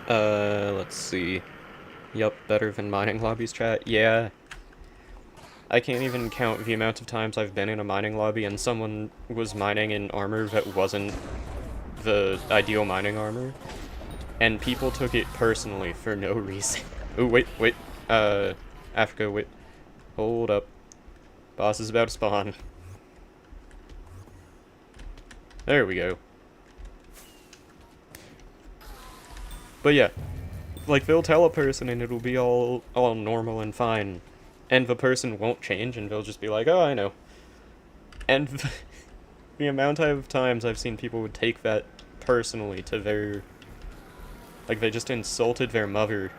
Let's see. Yup, better than mining lobbies, chat. Yeah. I can't even count the amount of times I've been in a mining lobby and someone was mining in armor that wasn't the ideal mining armor, and people took it personally for no reason. Ooh, wait. Africa, wait. Hold up. Boss is about to spawn. There we go. But yeah, like, they'll tell a person and it'll be all normal and fine, and the person won't change and they'll just be like, oh, I know. And the amount of times I've seen people would take that personally to their, like, they just insulted their mother.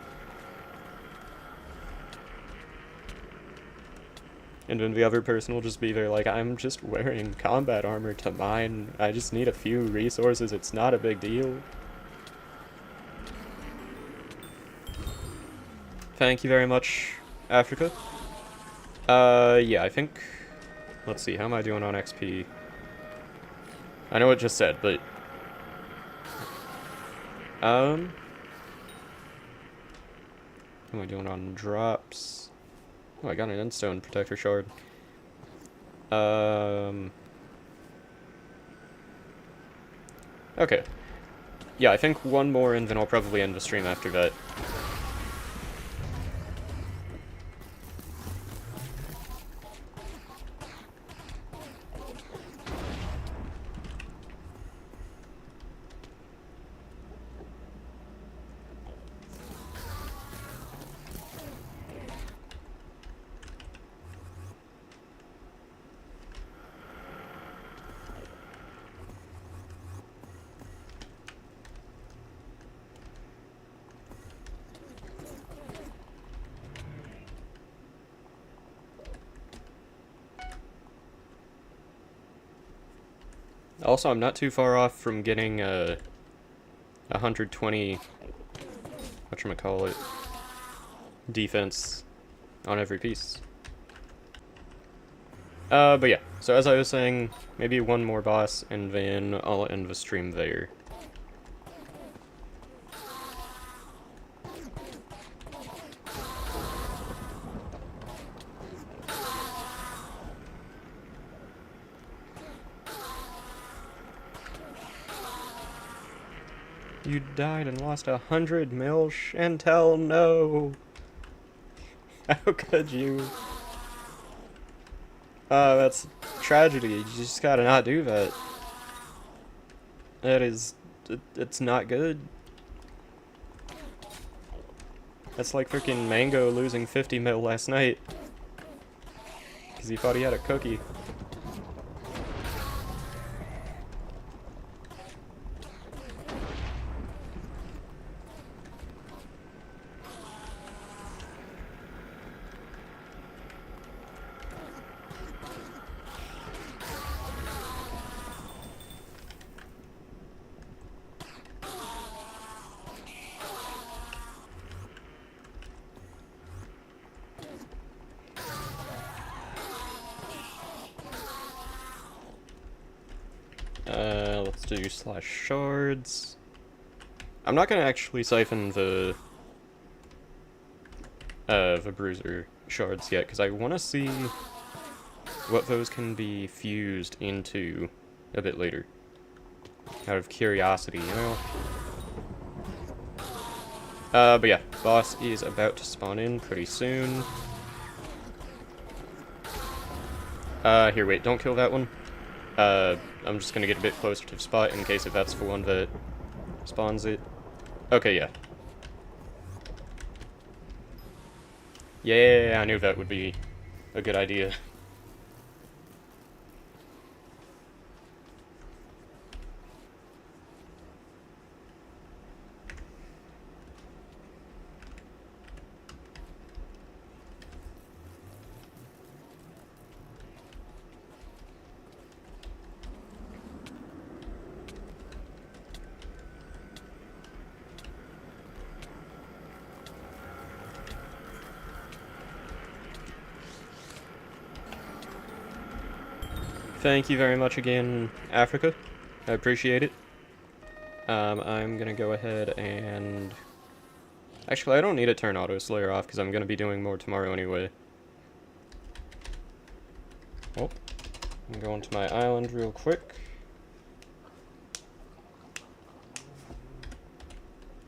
And then the other person will just be there like, I'm just wearing combat armor to mine. I just need a few resources. It's not a big deal. Thank you very much, Africa. Yeah, I think... Let's see, how am I doing on XP? I know it just said, but... How am I doing on drops? Oh, I got an endstone protector shard. Okay. Yeah, I think one more and then I'll probably end the stream after that. Also, I'm not too far off from getting 120, whatchamacallit, defense on every piece. But yeah, so as I was saying, maybe one more boss, and then I'll end the stream there. You died and lost 100 mil, Chantel, no! How could you? That's tragedy, you just gotta not do that. That is... it's not good. That's like freaking Mango losing 50 mil last night. Because he thought he had a cookie. Let's do slash shards. I'm not gonna actually siphon the bruiser shards yet, because I want to see what those can be fused into a bit later. Out of curiosity, you know? But yeah, boss is about to spawn in pretty soon. Here, wait, don't kill that one. I'm just gonna get a bit closer to the spot in case if that's the one that spawns it. Okay, yeah. Yeah, I knew that would be a good idea. Thank you very much again, Africa. I appreciate it. I'm gonna go ahead and Actually, I don't need to turn Auto Slayer off because I'm going to be doing more tomorrow anyway. Oh, I'm going to my island real quick.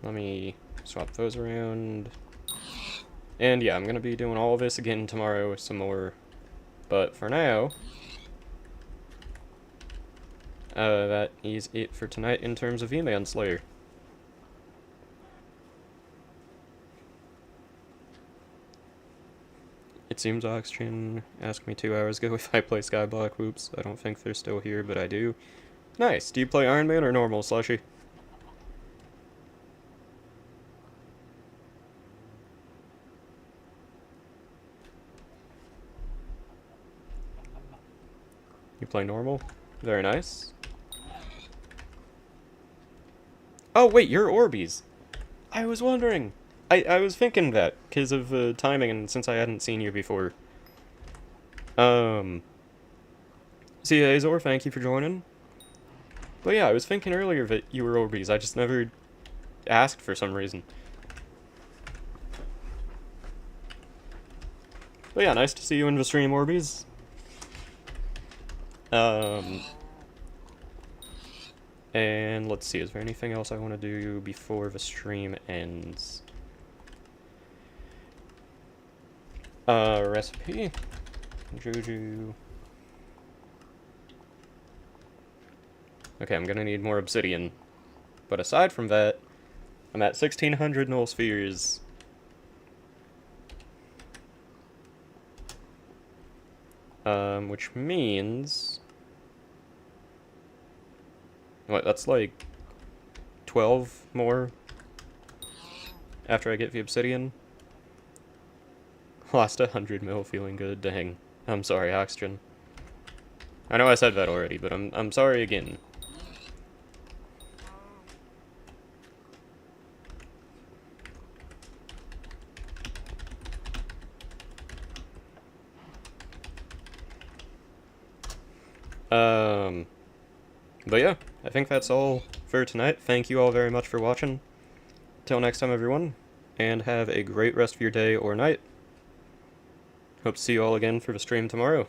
Let me swap those around. And yeah, I'm going to be doing all of this again tomorrow with some more. But for now, that is it for tonight in terms of V-Man Slayer. It seems Oxygen asked me 2 hours ago if I play Skyblock. Whoops, I don't think they're still here, but I do. Nice. Do you play Iron Man or normal, Slushy? You play normal? Very nice. Oh, wait, you're Orbeez. I was wondering. I was thinking that, because of timing and since I hadn't seen you before. See you, Azor, thank you for joining. But yeah, I was thinking earlier that you were Orbeez. I just never asked for some reason. But yeah, nice to see you in the stream, Orbeez. And let's see, is there anything else I want to do before the stream ends? Recipe. Juju. Okay, I'm gonna need more obsidian. But aside from that, I'm at 1600 null spheres. Which means... What, that's like 12 more after I get the obsidian? Lost 100 mil, feeling good, dang. I'm sorry, Oxygen. I know I said that already, but I'm sorry again. But yeah, I think that's all for tonight. Thank you all very much for watching. Till next time, everyone, and have a great rest of your day or night. Hope to see you all again for the stream tomorrow.